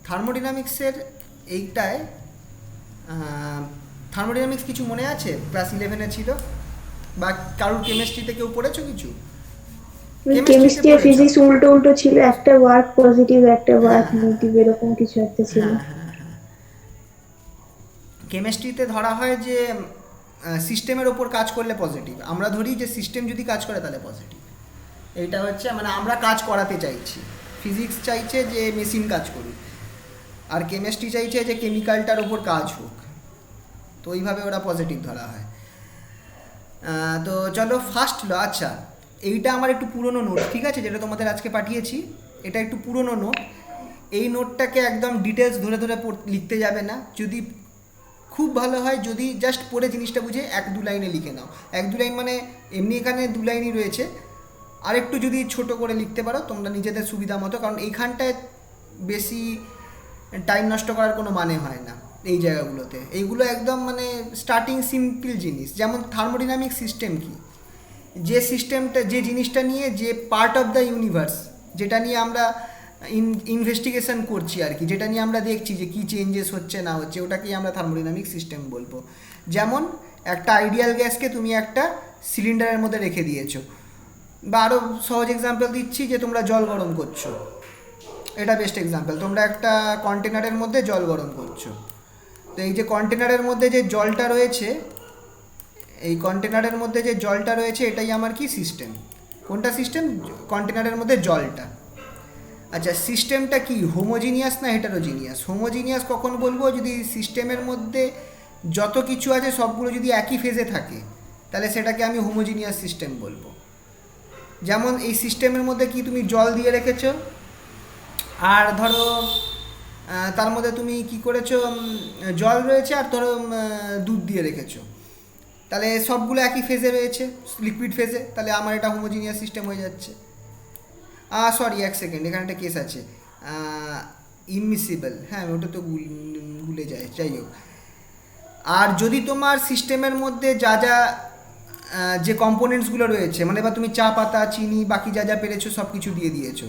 থার্মোডিনামিক্সের এইটায় thermodynamics কিছু মনে আছে ক্লাস 11-এ ছিল, বা কারোর কেমিস্ট্রিতে কেউ পড়েছো কিছু? কেমিস্ট্রিতে কেমিস্ট্রি আর পড়েছো? ফিজিক্স উল্টো উল্টো ছিল, একটা ওয়ার্ক পজিটিভ একটা ওয়ার্ক হ্যাঁ হ্যাঁ নেগেটিভ এরকম কিছু একটা ছিল। হ্যাঁ হ্যাঁ হ্যাঁ। কেমিস্ট্রিতে ধরা হয় যে সিস্টেমের ওপর কাজ করলে পজিটিভ, আমরা ধরি যে সিস্টেম যদি কাজ করে তাহলে পজিটিভ। এইটা হচ্ছে মানে আমরা কাজ করাতে চাইছি। ফিজিক্স চাইছে যে মেশিন কাজ করুক, আর কেমিস্ট্রি চাইছে যে কেমিক্যালটার ওপর কাজ হোক। তো ওইভাবে ওরা পজিটিভ ধরা হয়। তো চলো ফার্স্ট ল। আচ্ছা, এইটা আমার একটু পুরনো নোট, ঠিক আছে, যেটা তোমাদের আজকে পাঠিয়েছি। এটা একটু পুরনো নোট। এই নোটটাকে একদম ডিটেলস ধরে ধরে লিখতে যাবে না। যদি খুব ভালো হয় যদি জাস্ট পড়ে জিনিসটা বুঝে 1-2 লাইনে লিখে নাও। 1-2 লাইন মানে এমনি এখানে 2 লাইনই রয়েছে, আর একটু যদি ছোট করে লিখতে পারো তোমরা নিজেদের সুবিধা মতো, কারণ এইখানটায় বেশি টাইম নষ্ট করার কোনো মানে হয় না এই জায়গাগুলোতে। এইগুলো একদম মানে স্টার্টিং সিম্পল জিনিস। যেমন থার্মোডিনামিক সিস্টেম কি, যে সিস্টেমটা, যে জিনিসটা নিয়ে, যে পার্ট অফ দ্য ইউনিভার্স যেটা নিয়ে আমরা ইনভেস্টিগেশন করছি আর কি, যেটা নিয়ে আমরা দেখছি যে কী চেঞ্জেস হচ্ছে না হচ্ছে, ওটাকেই আমরা থার্মোডিনামিক সিস্টেম বলবো। যেমন একটা আইডিয়াল গ্যাসকে তুমি একটা সিলিন্ডারের মধ্যে রেখে দিয়েছো, বা আরও সহজ এক্সাম্পল দিচ্ছি যে তোমরা জল গরম করছো, এটা বেস্ট এক্সাম্পল। তোমরা একটা কন্টেনারের মধ্যে জল গরম করছো, তো এই যে কন্টেনারের মধ্যে যে জলটা রয়েছে, এই কন্টেনারের মধ্যে যে জলটা রয়েছে এটাই আমার কি সিস্টেম। কোনটা সিস্টেম? কন্টেনারের মধ্যে জলটা। আচ্ছা, সিস্টেমটা কি হোমোজিনিয়াস না হেটারোজিনিয়াস? হোমোজিনিয়াস কখন বলবো? যদি সিস্টেমের মধ্যে যত কিছু আছে সবগুলো যদি একই ফেজে থাকে, তাহলে সেটাকে আমি হোমোজিনিয়াস সিস্টেম বলবো। যেমন এই সিস্টেমের মধ্যে কি তুমি জল দিয়ে রেখেছো, আর ধরো তার মধ্যে তুমি কি করেছো, জল রয়েছে আর ধরো দুধ দিয়ে রেখেছো, তাহলে সবগুলো একই ফেজে রয়েছে, লিকুইড ফেজে, তাহলে আমার এটা হোমোজিনিয়াস সিস্টেম হয়ে যাচ্ছে। সরি, এক সেকেন্ড, এখানে একটা কেস আছে, ইমমিসিবল, হ্যাঁ ওটা তো ভুলে যায়, যাই হোক। আর যদি তোমার সিস্টেমের মধ্যে যা যা যে কম্পোনেন্টসগুলো রয়েছে, মানে বা তুমি চা পাতা, চিনি, বাকি যা যা পেরেছো সব কিছু দিয়ে দিয়েছো,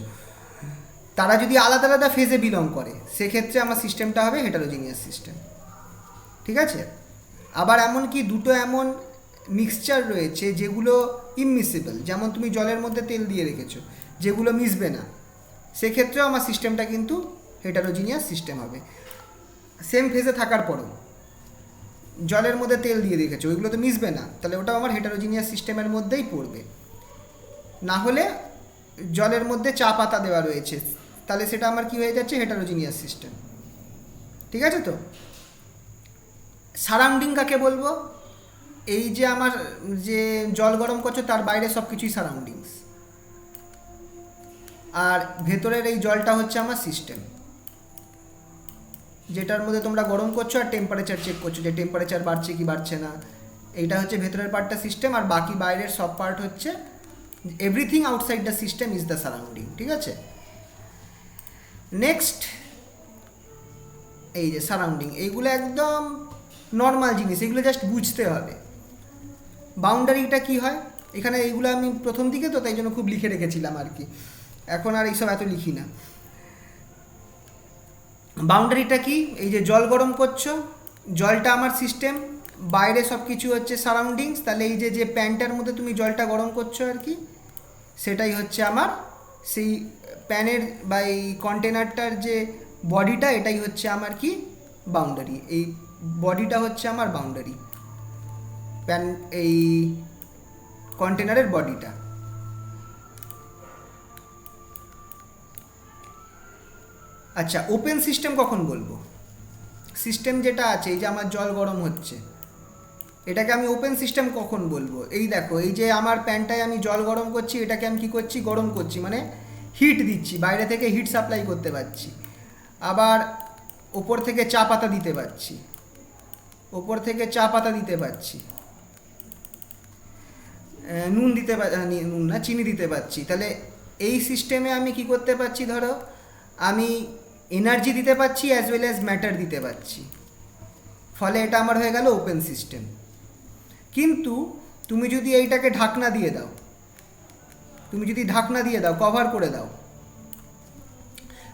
তারা যদি আলাদা আলাদা ফেজে বিলং করে, সেক্ষেত্রে আমার সিস্টেমটা হবে হেটারোজিনিয়াস সিস্টেম। ঠিক আছে? আবার এমন কি দুটো এমন মিক্সচার রয়েছে যেগুলো ইমমিসিবল, যেমন তুমি জলের মধ্যে তেল দিয়ে রেখেছো, যেগুলো মিশবে না, সেক্ষেত্রেও আমার সিস্টেমটা কিন্তু হেটারোজিনিয়াস সিস্টেম হবে। সেম ফেজে থাকার পরও জলের মধ্যে তেল দিয়ে রেখেছো, ওইগুলো তো মিশবে না, তাহলে ওটাও আমার হেটারোজিনিয়াস সিস্টেমের মধ্যেই পড়বে। না হলে জলের মধ্যে চা পাতা দেওয়া রয়েছে, তাহলে সেটা আমার কি হয়ে যাচ্ছে, হেটারোজিনিয়াস সিস্টেম। ঠিক আছে? তো সারাউন্ডিং কাকে বলবো? এই যে আমার যে জল গরম করছো তার বাইরে সব কিছুই সারাউন্ডিংস, আর ভেতরের এই জলটা হচ্ছে আমার সিস্টেম, যেটার মধ্যে তোমরা গরম করছো আর টেম্পারেচার চেক করছো যে টেম্পারেচার বাড়ছে কি বাড়ছে না। এইটা হচ্ছে ভেতরের পার্টটা সিস্টেম, আর বাকি বাইরের সব পার্ট হচ্ছে, everything outside the system is the surrounding. ঠিক আছে? নেক্সট, এই যে সারাউন্ডিং, এইগুলো একদম নর্মাল জিনিস, এগুলো জাস্ট বুঝতে হবে। বাউন্ডারিটা কি হয়, এখানে এইগুলো আমি প্রথম দিকে তো তাই জন্য খুব লিখে রেখেছিলাম আর কি, এখন আর এইসব এত লিখি না। বাউন্ডারিটা কি? এই যে জল গরম করছো, জলটা আমার সিস্টেম, বাইরে সব কিছু হচ্ছে সারাউন্ডিংস, তাহলে এই যে যে প্যানটার মধ্যে তুমি জলটা গরম করছো আর কি, সেটাই হচ্ছে আমার সেই প্যানের বা এই কন্টেনারটার যে বডিটা, এটাই হচ্ছে আমার কি, বাউন্ডারি। এই বডিটা হচ্ছে আমার বাউন্ডারি, প্যান এই কন্টেনারের বডিটা। আচ্ছা, ওপেন সিস্টেম কখন বলবো? সিস্টেম যেটা আছে, এই যে আমার জল গরম হচ্ছে, এটাকে আমি ওপেন সিস্টেম কখন বলবো? এই দেখো, এই যে আমার প্যানটায় আমি জল গরম করছি, এটাকে আমি কী করছি, গরম করছি, মানে হিট দিচ্ছি, বাইরে থেকে হিট সাপ্লাই করতে পারছি। আবার ওপর থেকে চা পাতা দিতে পারছি, ওপর থেকে চা পাতা দিতে পারছি, নুন দিতে নুন না, চিনি দিতে পারছি। তাহলে এই সিস্টেমে আমি কি করতে পারছি, ধরো আমি এনার্জি দিতে পারছি অ্যাজ ওয়েল অ্যাজ ম্যাটার দিতে পারছি, ফলে এটা আমার হয়ে গেল ওপেন সিস্টেম। কিন্তু তুমি যদি এইটাকে ঢাকনা দিয়ে দাও, তুমি যদি ঢাকনা দিয়ে দাও, কভার করে দাও,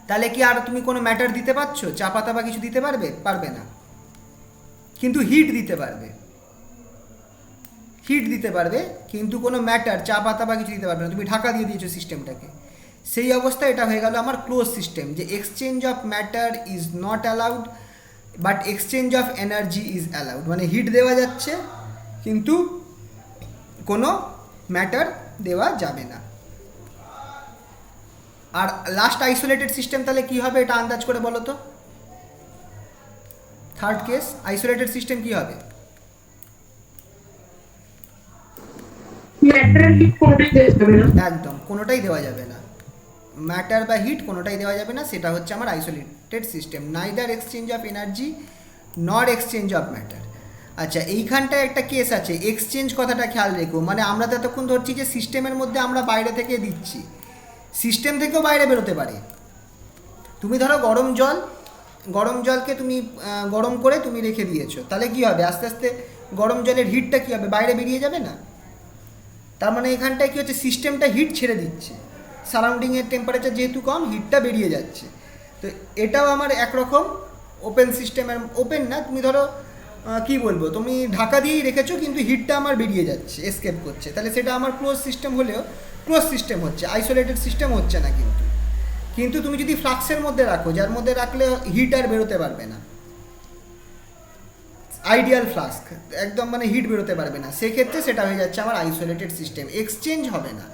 তাহলে কি আর তুমি কোনো ম্যাটার দিতে পারছো, চা পাতা বা কিছু দিতে পারবে না। কিন্তু হিট দিতে পারবে, হিট দিতে পারবে, কিন্তু কোনো ম্যাটার চা পাতা বা কিছু দিতে পারবে না, তুমি ঢাকা দিয়ে দিয়েছো সিস্টেমটাকে। সেই অবস্থায় এটা হয়ে গেল আমার ক্লোজ সিস্টেম, যে exchange of matter is not allowed but exchange of energy is allowed. মানে হিট দেওয়া যাচ্ছে কিন্তু কোনো ম্যাটার দেওয়া যাবে না। আর লাস্ট আইসোলেটেড সিস্টেম তাহলে কি হবে, এটা আন্দাজ করে বলো তো। থার্ড কেস আইসোলেটেড সিস্টেম কি হবে? ম্যাটার হিট কোনোটাই দেওয়া যাবে না। একদম কোনোটাই দেওয়া যাবে না, ম্যাটার বা হিট কোনোটাই দেওয়া যাবে না, সেটা হচ্ছে আমার isolated system. Neither exchange of energy নর এক্সচেঞ্জ অফ ম্যাটার। আচ্ছা, এইখানটায় একটা কেস আছে, এক্সচেঞ্জ কথাটা খেয়াল রেখো। মানে আমরা তো এতক্ষণ ধরছি যে সিস্টেমের মধ্যে আমরা বাইরে থেকে দিচ্ছি, সিস্টেম থেকেও বাইরে বেরোতে পারে। তুমি ধরো গরম জলকে তুমি গরম করে তুমি রেখে দিয়েছো, তাহলে কি হবে, আস্তে আস্তে গরম জলের হিটটা কি হবে, বাইরে বেরিয়ে যাবে না? তার মানে এখানটায় কী হচ্ছে, সিস্টেমটা হিট ছেড়ে দিচ্ছে, সারাউন্ডিংয়ের টেম্পারেচার যেহেতু কম, হিটটা বেরিয়ে যাচ্ছে। তো এটাও আমার একরকম ওপেন সিস্টেমের, ওপেন না, তুমি ধরো কি বলবো, তুমি ঢাকা দিয়েই রেখেছো কিন্তু হিটটা আমার বেরিয়ে যাচ্ছে, এসকেপ করছে, তাহলে সেটা আমার ক্লোজ সিস্টেম হলেও ক্লোজ সিস্টেম হচ্ছে, আইসোলেটেড সিস্টেম হচ্ছে না। কিন্তু তুমি যদি ফ্লাক্সের মধ্যে রাখো, যার মধ্যে রাখলে হিট আর বেরোতে পারবে না, আইডিয়াল ফ্লাস্ক একদম, মানে হিট বেরোতে পারবে না, সেক্ষেত্রে সেটা হয়ে যাচ্ছে আমার আইসোলেটেড সিস্টেম। এক্সচেঞ্জ হবে না,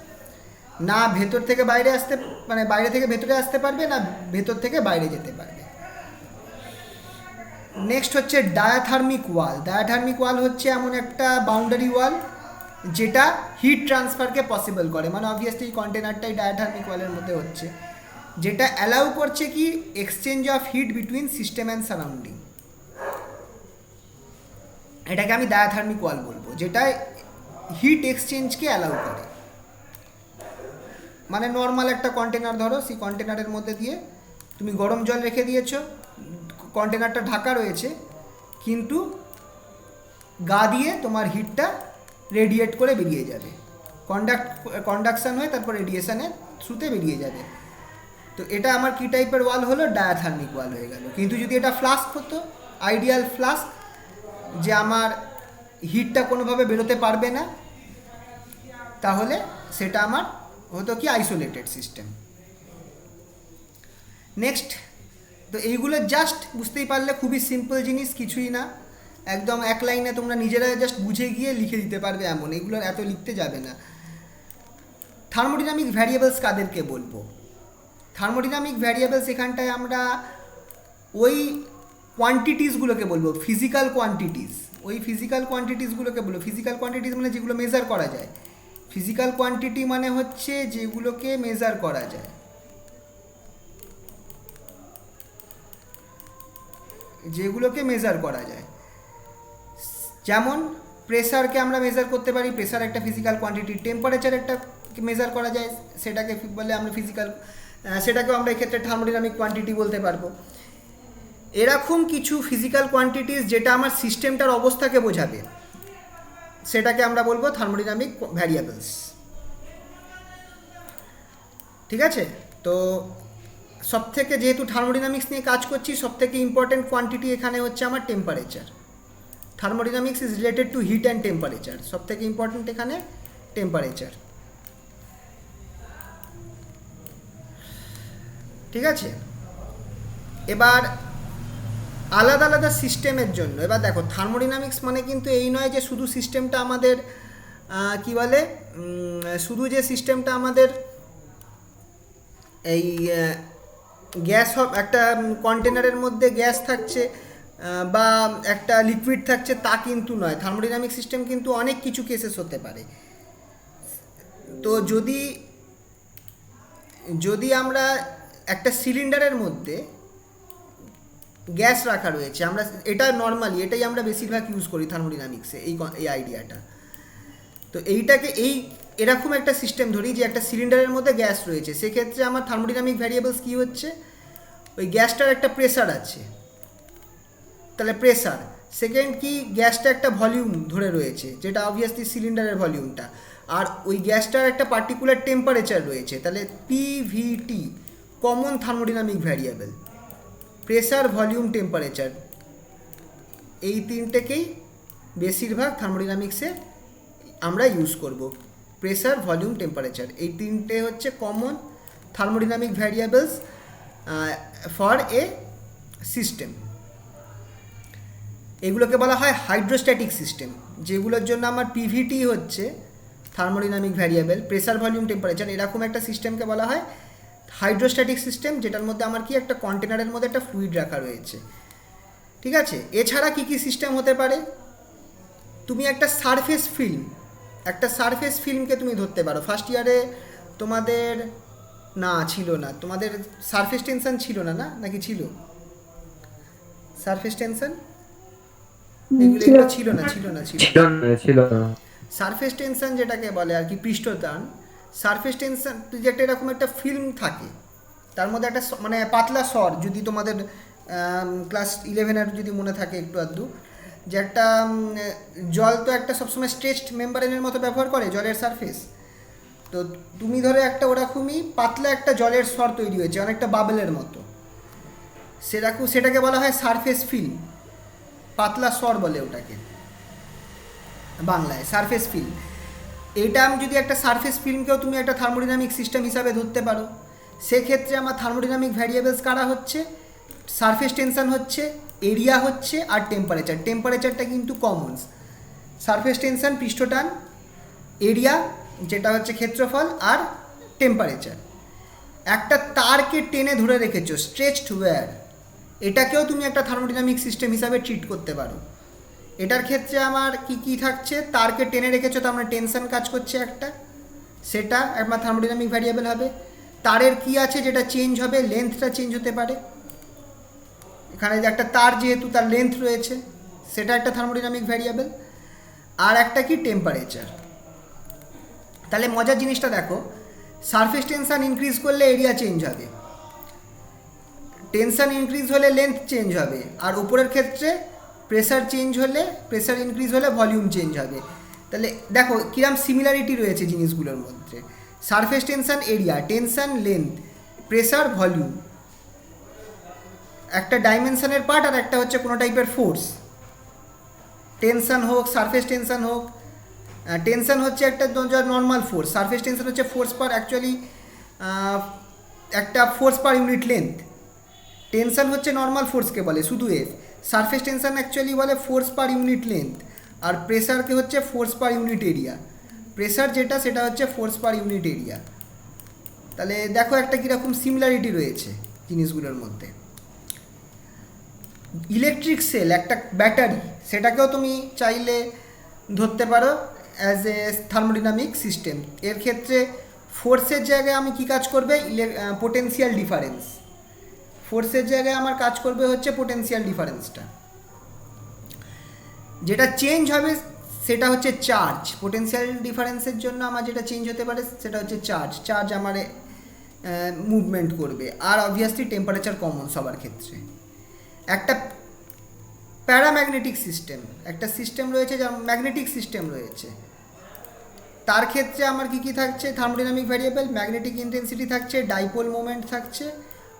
না ভেতর থেকে বাইরে আসতে, মানে বাইরে থেকে ভেতরে আসতে পারবে, না ভেতর থেকে বাইরে যেতে পারবে। নেক্সট হচ্ছে ডায়াথার্মিক ওয়াল। ডায়াথার্মিক ওয়াল হচ্ছে এমন একটা বাউন্ডারি ওয়াল যেটা হিট ট্রান্সফারকে পসিবল করে। মানে অবভিয়াসলি এই কন্টেনারটাই ডায়াথার্মিক ওয়ালের মধ্যে হচ্ছে, যেটা অ্যালাউ করছে কি exchange of heat between system and surrounding. এটাকে আমি ডায়াথার্মিক ওয়াল বলবো, যেটা হিট এক্সচেঞ্জকে অ্যালাউ করে। মানে নর্মাল একটা কন্টেনার ধরো, সেই কন্টেনারের মধ্যে দিয়ে তুমি গরম জল রেখে দিয়েছো, কন্টেনারটা ঢাকা রয়েছে, কিন্তু গা দিয়ে তোমার হিটটা রেডিয়েট করে বেরিয়ে যাবে, কন্ডাকশান হয়ে তারপর রেডিয়েশনের থ্রুতে বেরিয়ে যাবে। তো এটা আমার কী টাইপের ওয়াল হলো, ডায়াথার্মিক ওয়াল হয়ে গেল। কিন্তু যদি এটা ফ্লাস্ক হতো, আইডিয়াল ফ্লাস্ক, যে আমার হিটটা কোনোভাবে বেরোতে পারবে না, তাহলে সেটা আমার হতো কি আইসোলেটেড সিস্টেম। নেক্সট, তো এইগুলো জাস্ট বুঝতেই পারলে খুবই সিম্পল জিনিস, কিছুই না, একদম এক লাইনে তোমরা নিজেরা জাস্ট বুঝে গিয়ে লিখে দিতে পারবে এমন, এগুলোর এত লিখতে যাবে না। থার্মোডিনামিক ভ্যারিয়েবলস কাদেরকে বলবো? থার্মোডিনামিক ভ্যারিয়েবলস এখানটায় আমরা ওই কোয়ান্টিটিসগুলোকে বলবো, ফিজিক্যাল কোয়ান্টিটিস, ওই ফিজিক্যাল কোয়ান্টিটিসগুলোকে বলবো। ফিজিক্যাল কোয়ান্টিটিস মানে যেগুলো মেজার করা যায়, ফিজিক্যাল কোয়ান্টিটি মানে হচ্ছে যেগুলোকে মেজার করা যায়, যেগুলোকে মেজার করা যায়। যেমন প্রেসারকে আমরা মেজার করতে পারি, প্রেসার একটা ফিজিক্যাল কোয়ান্টিটি। টেম্পারেচার একটা মেজার করা যায়, সেটাকে বলে আমরা ফিজিক্যাল, সেটাকেও আমরা এক্ষেত্রে থার্মোডিনামিক কোয়ান্টিটি বলতে পারবো। এরকম কিছু ফিজিক্যাল কোয়ান্টিটিস যেটা আমার সিস্টেমটার অবস্থাকে বোঝাবে, সেটাকে আমরা বলবো থার্মোডিনামিক ভ্যারিয়েবলস। ঠিক আছে? তো সবথেকে, যেহেতু থার্মোডিনামিক্স নিয়ে কাজ করছি, সবথেকে ইম্পর্টেন্ট কোয়ান্টিটি এখানে হচ্ছে আমার temperature. Thermodynamics is related to heat and temperature, সবথেকে ইম্পর্টেন্ট এখানে টেম্পারেচার। ঠিক আছে? এবার আলাদা আলাদা সিস্টেমের জন্য, এবার দেখো থার্মোডিনামিক্স মানে কিন্তু এই নয় যে শুধু সিস্টেমটা আমাদের কি বলে, শুধু যে সিস্টেমটা আমাদের এই গ্যাস, একটা কন্টেনারের মধ্যে গ্যাস থাকছে বা একটা লিকুইড থাকছে তা কিন্তু নয়। থার্মোডিনামিক সিস্টেম কিন্তু অনেক কিছু কেসেস হতে পারে। তো যদি আমরা একটা সিলিন্ডারের মধ্যে গ্যাস রাখা রয়েছে, আমরা এটা নর্মালি এটাই আমরা বেশিরভাগ ইউজ করি থার্মোডিনামিক্সে, এই আইডিয়াটা। তো এইটাকে এরকম একটা সিস্টেম ধরি যে একটা সিলিন্ডারের মধ্যে গ্যাস রয়েছে, সেক্ষেত্রে আমার থার্মোডিনামিক ভ্যারিয়েবলস কী হচ্ছে, ওই গ্যাসটার একটা প্রেসার আছে, তাহলে প্রেসার। সেকেন্ড কি, গ্যাসটা একটা ভলিউম ধরে রয়েছে, যেটা অবভিয়াসলি সিলিন্ডারের ভলিউমটা, আর ওই গ্যাসটার একটা পার্টিকুলার টেম্পারেচার রয়েছে, তাহলে PVT common thermodynamic variable, pressure, volume, temperature, এই তিনটেকেই বেশিরভাগ থার্মোডিনামিক্সে আমরা ইউজ করব। প্রেসার, ভলিউম, টেম্পারেচার, এই তিনটে হচ্ছে common thermodynamic variables for a system. এগুলোকে বলা হয় হাইড্রোস্ট্যাটিক সিস্টেম, যেগুলোর জন্য আমার পিভিটি হচ্ছে thermodynamic variable, pressure, volume, temperature, এরকম একটা সিস্টেমকে বলা হয় হাইড্রোস্ট্যাটিক সিস্টেম, যেটার মধ্যে আমার কি একটা কন্টেনারের মধ্যে একটা ফ্লুইড রাখা রয়েছে। ঠিক আছে, এছাড়া কি কি সিস্টেম হতে পারে? তুমি একটা সারফেস ফিল্মকে তুমি ধরতে পারো। ফার্স্ট ইয়ারে তোমাদের ছিল না, তোমাদের সারফেস টেনশন ছিল না, নাকি ছিল সারফেস টেনশন? এগুলো ছিল না। ছিল না। সারফেস টেনশন যেটাকে বলে আর কি, পৃষ্ঠটান। সারফেস টেনশন যে একটা এরকম একটা ফিল্ম থাকে, তার মধ্যে একটা মানে পাতলা সর, যদি তোমাদের ক্লাস 11-এর যদি মনে থাকে একটু আধটু, যে একটা জল তো একটা সবসময় স্ট্রেচড মেমব্রেনের মতো ব্যবহার করে জলের সারফেস। তো তুমি ধরো একটা ওরকমই পাতলা একটা জলের সর তৈরি হয়েছে, অনেকটা বাবলের মতো, সেটাকে বলা হয় সারফেস ফিল্ম। পাতলা সর বলে ওটাকে বাংলায়, সারফেস ফিল্ম। এইটা আমি যদি একটা সারফেস ফিল্মকেও তুমি একটা থার্মোডিনামিক সিস্টেম হিসাবে ধরতে পারো। সেক্ষেত্রে আমার থার্মোডিনামিক ভ্যারিয়েবলস কারা হচ্ছে? সারফেস টেনশন হচ্ছে, এরিয়া হচ্ছে, আর টেম্পারেচার। টেম্পারেচারটা কিন্তু কমনস। সারফেস টেনশন পৃষ্ঠটান, এরিয়া যেটা হচ্ছে ক্ষেত্রফল, আর টেম্পারেচার। একটা তারকে টেনে ধরে রেখেছো, স্ট্রেচড ওয়্যার, এটাকেও তুমি একটা থার্মোডিনামিক সিস্টেম হিসাবে ট্রিট করতে পারো। এটার ক্ষেত্রে আমার কি থাকছে? তারকে টেনে রেখেছো, তার মানে টেনশন কাজ করছে একটা, সেটা আমার থার্মোডিনামিক ভ্যারিয়েবল হবে। তারের কি আছে যেটা চেঞ্জ হবে? লেন্থটা চেঞ্জ হতে পারে। এখানে যে একটা তার, যেহেতু তার লেন্থ রয়েছে, সেটা একটা থার্মোডিনামিক ভ্যারিয়েবল। আর একটা কি? টেম্পারেচার। তাহলে মজার জিনিসটা দেখো, সারফেস টেনশন ইনক্রিজ করলে এরিয়া চেঞ্জ হবে, টেনশন ইনক্রিজ হলে লেন্থ চেঞ্জ হবে, আর উপরের ক্ষেত্রে প্রেসার ইনক্রিজ হলে ভলিউম চেঞ্জ হবে। তাহলে দেখো কিরম সিমিলারিটি রয়েছে জিনিসগুলোর মধ্যে। Surface tension, area, tension, length, pressure, volume, একটা ডাইমেনশনের পার্ট, আর একটা হচ্ছে কোনো টাইপের ফোর্স। টেনশন হোক, সারফেস টেনশন হোক, টেনশন হচ্ছে একটা নর্মাল ফোর্স, সারফেস টেনশন হচ্ছে ফোর্স পার অ্যাকচুয়ালি একটা force per unit length. Tension হচ্ছে নর্মাল ফোর্সকে বলে শুধু এফ, সারফেস টেনশন অ্যাকচুয়ালি বলে ফোর্স পার ইউনিট লেন্থ, আর প্রেসারকে হচ্ছে force per unit area. Pressure যেটা, সেটা হচ্ছে ফোর্স পার ইউনিট এরিয়া। তাহলে দেখো একটা কীরকম সিমিলারিটি রয়েছে জিনিসগুলোর মধ্যে। ইলেকট্রিক সেল, একটা ব্যাটারি, সেটাকেও তুমি চাইলে ধরতে পারো অ্যাজ এ থার্মোডিনামিক সিস্টেম। এর ক্ষেত্রে ফোর্সের জায়গায় আমি কি কাজ করবে? Potential difference. ফোর্সের জায়গায় আমার কাজ করবে হচ্ছে পোটেনশিয়াল ডিফারেন্সটা। যেটা চেঞ্জ হবে সেটা হচ্ছে চার্জ। পোটেনশিয়াল ডিফারেন্সের জন্য আমার যেটা চেঞ্জ হতে পারে সেটা হচ্ছে চার্জ আমার মুভমেন্ট করবে। আর অবভিয়াসলি টেম্পারেচার কমন সবার ক্ষেত্রে। একটা প্যারাম্যাগনেটিক সিস্টেম, একটা সিস্টেম রয়েছে যা ম্যাগনেটিক সিস্টেম রয়েছে, তার ক্ষেত্রে আমার কি থাকছে? থার্মোডিনামিক ভ্যারিয়েবল, ম্যাগনেটিক ইন্টেন্সিটি থাকছে, ডাইপোল মোমেন্ট থাকছে,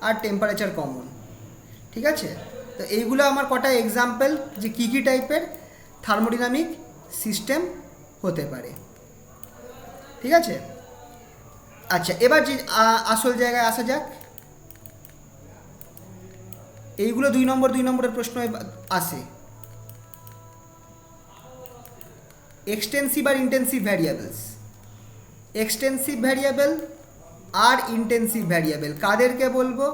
আর টেম্পারেচার কমন। ঠিক আছে, তো এইগুলো আমার কটা এক্সাম্পল যে কী টাইপের থার্মোডিনামিক সিস্টেম হতে পারে। ঠিক আছে, আচ্ছা এবার যে আসল জায়গায় আসা যাক। এইগুলো 2 নম্বরের প্রশ্ন আসে। এক্সটেন্সিভ আর ইন্টেন্সিভ ভ্যারিয়েবলস। এক্সটেন্সিভ ভ্যারিয়েবল আর ইন্টেন্সিভ ভ্যারিয়েবল কাদেরকে বলবো?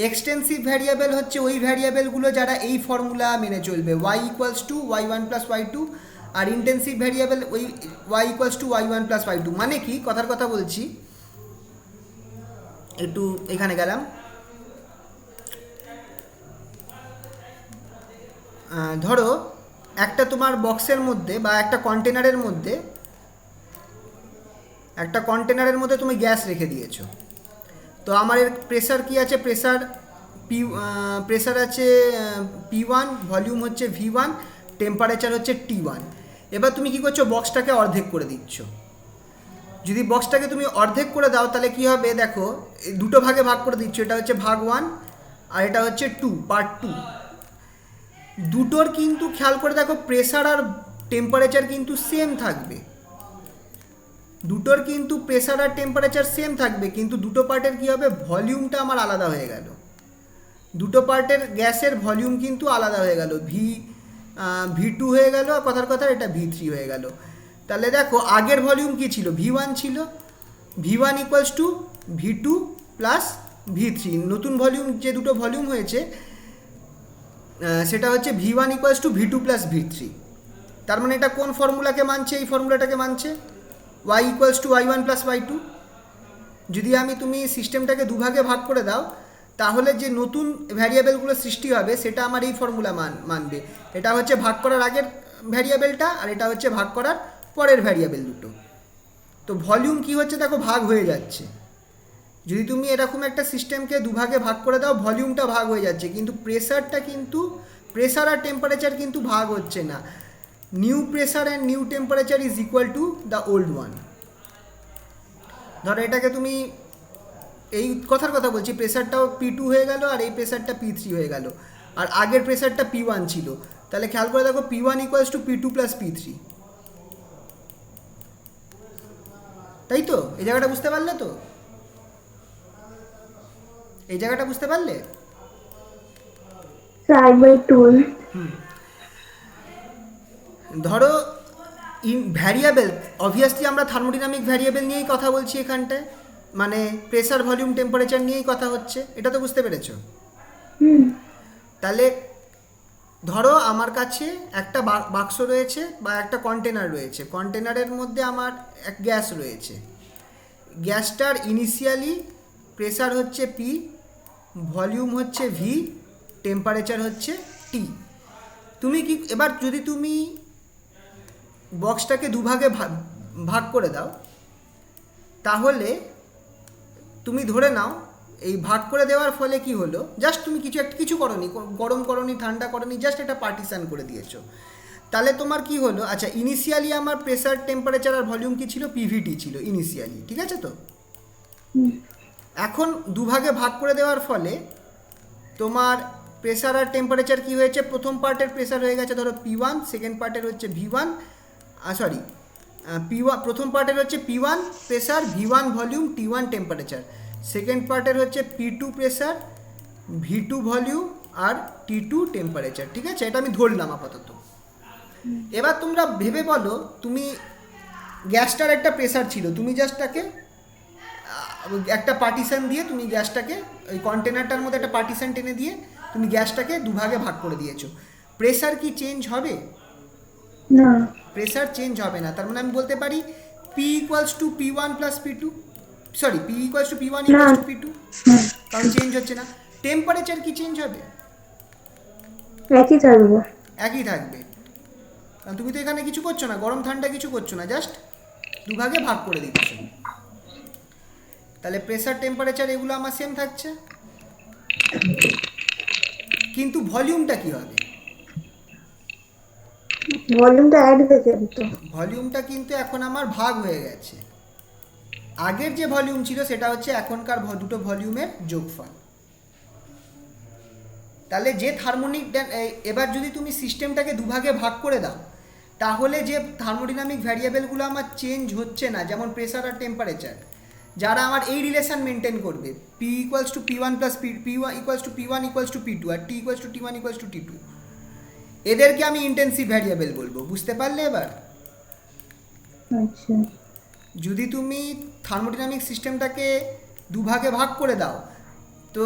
এক্সটেন্সিভ ভ্যারিয়েবল হচ্ছে ওই ভ্যারিয়েবলগুলো যারা এই ফর্মুলা মেনে চলবে, y = y1 + y2, আর ইন্টেন্সিভ ভ্যারিয়েবল ওই y = y1 + y2। মানে কি, কথার কথা বলছি, একটু এখানে গেলাম। ধরো একটা তোমার বক্সের মধ্যে বা একটা কন্টেনারের মধ্যে তুমি গ্যাস রেখে দিয়েছো। তো আমার এর প্রেসার কি আছে? প্রেসার আছে P1, ভলিউম হচ্ছে V1, টেম্পারেচার হচ্ছে T1। এবার তুমি কি করছো? বক্সটাকে অর্ধেক করে দিচ্ছ। যদি বক্সটাকে তুমি অর্ধেক করে দাও তাহলে কি হবে দেখো, এই দুটো ভাগে ভাগ করে দিচ্ছ, এটা হচ্ছে ভাগ 1 আর এটা হচ্ছে 2, পার্ট 2। দুটোর কিন্তু খেয়াল করে দেখো প্রেসার আর টেম্পারেচার কিন্তু সেম থাকবে, দুটোর কিন্তু প্রেসার আর টেম্পারেচার সেম থাকবে, কিন্তু দুটো পার্টের কি হবে, ভলিউমটা আমার আলাদা হয়ে গেল। দুটো পার্টের গ্যাসের ভলিউম কিন্তু আলাদা হয়ে গেল, V2 হয়ে গেল, আর কথার কথা এটা V3 হয়ে গেল। তাহলে দেখো আগের ভলিউম কি ছিল, V1 ছিল, V1 equals to V2 plus V3। নতুন ভলিউম যে দুটো ভলিউম হয়েছে সেটা হচ্ছে V1 equals to V2 plus V3। তার মানে এটা কোন ফর্মুলাকে মানছে, এই ফর্মুলাটাকে মানছে, y equals to y1 plus y2। যদি তুমি সিস্টেমটাকে দুভাগে ভাগ করে দাও তাহলে যে নতুন ভ্যারিয়েবলগুলো সৃষ্টি হবে সেটা আমার এই ফর্মুলা মানবে। এটা হচ্ছে ভাগ করার আগের ভ্যারিয়েবলটা, আর এটা হচ্ছে ভাগ করার পরের ভ্যারিয়েবল দুটো। তো ভলিউম কি হচ্ছে দেখো, ভাগ হয়ে যাচ্ছে। যদি তুমি এরকম একটা সিস্টেমকে দুভাগে ভাগ করে দাও ভলিউমটা ভাগ হয়ে যাচ্ছে, কিন্তু প্রেসারটা কিন্তু, প্রেসার আর টেম্পারেচার কিন্তু ভাগ হচ্ছে না। New pressure and new temperature is equal to the old one. ধরো এটাকে তুমি, এই কথার কথা বলছি, প্রেসারটাও P2 হয়ে গেল আর এই প্রেসারটা P3 হয়ে গেল, আর আগের প্রেসারটা P1 ছিল। তাহলে খেয়াল করে দেখো P1 equals to P2 plus P3, তাই তো? এই জায়গাটা বুঝতে পারলে তো? এই জায়গাটা বুঝতে পারলে? I/2 ধরো ভ্যারিয়েবল, অবভিয়াসলি আমরা থার্মোডিনামিক ভ্যারিয়েবল নিয়েই কথা বলছি এখানটায়, মানে প্রেসার ভলিউম টেম্পারেচার নিয়েই কথা হচ্ছে, এটা তো বুঝতে পেরেছো? তাহলে ধরো আমার কাছে একটা বাক্স রয়েছে বা একটা কন্টেনার রয়েছে, কন্টেনারের মধ্যে আমার এক গ্যাস রয়েছে, গ্যাসটার ইনিশিয়ালি প্রেসার হচ্ছে P, ভলিউম হচ্ছে V, টেম্পারেচার হচ্ছে T। তুমি কি এবার যদি তুমি বক্সটাকে দুভাগে ভাগ করে দাও তাহলে তুমি ধরে নাও এই ভাগ করে দেওয়ার ফলে কি হলো, জাস্ট তুমি কিছু করনি, গরম করনি, ঠান্ডা করনি, জাস্ট এটা পার্টিশন করে দিয়েছো। তাহলে তোমার কি হলো, আচ্ছা ইনিশিয়ালি আমার প্রেসার টেম্পারেচার আর ভলিউম কি ছিল, PVT ছিল ইনিশিয়ালি, ঠিক আছে তো? এখন দুভাগে ভাগ করে দেওয়ার ফলে তোমার প্রেসার আর টেম্পারেচার কি হয়েছে, প্রথম পার্টের প্রেসার হয়ে গেছে ধরো P1, সেকেন্ড পার্টের হচ্ছে V1, P1 প্রথম পার্টের হচ্ছে P1 pressure, V1 volume, T1 temperature, second পার্টের হচ্ছে P2 প্রেসার, V2 ভলিউম আর T2 টেম্পারেচার, ঠিক আছে? এটা আমি ধরলাম আপাতত। এবার তোমরা ভেবে বলো, তুমি গ্যাসটার একটা প্রেসার ছিল, তুমি জাস্ট তাকে একটা পার্টিশন দিয়ে তুমি গ্যাসটাকে ওই কন্টেনারটার মধ্যে একটা পার্টিশন টেনে দিয়ে তুমি গ্যাসটাকে দুভাগে ভাগ করে দিয়েছো। প্রেসার কি চেঞ্জ হবে? না, প্রেসার চেঞ্জ হবে না। তার মানে আমি বলতে পারি P equals to P1 plus P2, sorry P equals to P1 equals to P2, কারণ চেঞ্জ হচ্ছে না। টেম্পারেচার কি চেঞ্জ হবে? একই থাকবে। একই থাকবে, কারণ তুমি তো এখানে কিছু করছো না, গরম ঠান্ডা কিছু করছো না, জাস্ট দুভাগে ভাগ করে দিচ্ছ। তাহলে প্রেসার টেম্পারেচার এগুলো আমার সেম থাকছে, কিন্তু ভলিউমটা কি হবে? ভলিউমটা অ্যাড হয়ে যাবে তো। ভলিউমটা কিন্তু এখন আমার ভাগ হয়ে গেছে। আগের যে ভলিউম ছিল সেটা হচ্ছে এখনকার দুটো ভলিউমের যোগফল। তাহলে যে থার্মোনিক, এবার যদি তুমি সিস্টেমটাকে দুভাগে ভাগ করে দাও তাহলে যে থার্মোডিনামিক ভ্যারিয়েবলগুলো আমার চেঞ্জ হচ্ছে না, যেমন প্রেসার আর টেম্পারেচার, যারা আমার এই রিলেশন মেনটেন করবে, P equals to P1 plus P1 equals to P1 equals to P2 আর T equals to T1 equals to T2, এদেরকে আমি ইন্টেন্সিভ ভ্যারিয়েবল বলবো। বুঝতে পারলে এবার? আচ্ছা, যদি তুমি থার্মোডিনামিক সিস্টেমটাকে দুভাগে ভাগ করে দাও তো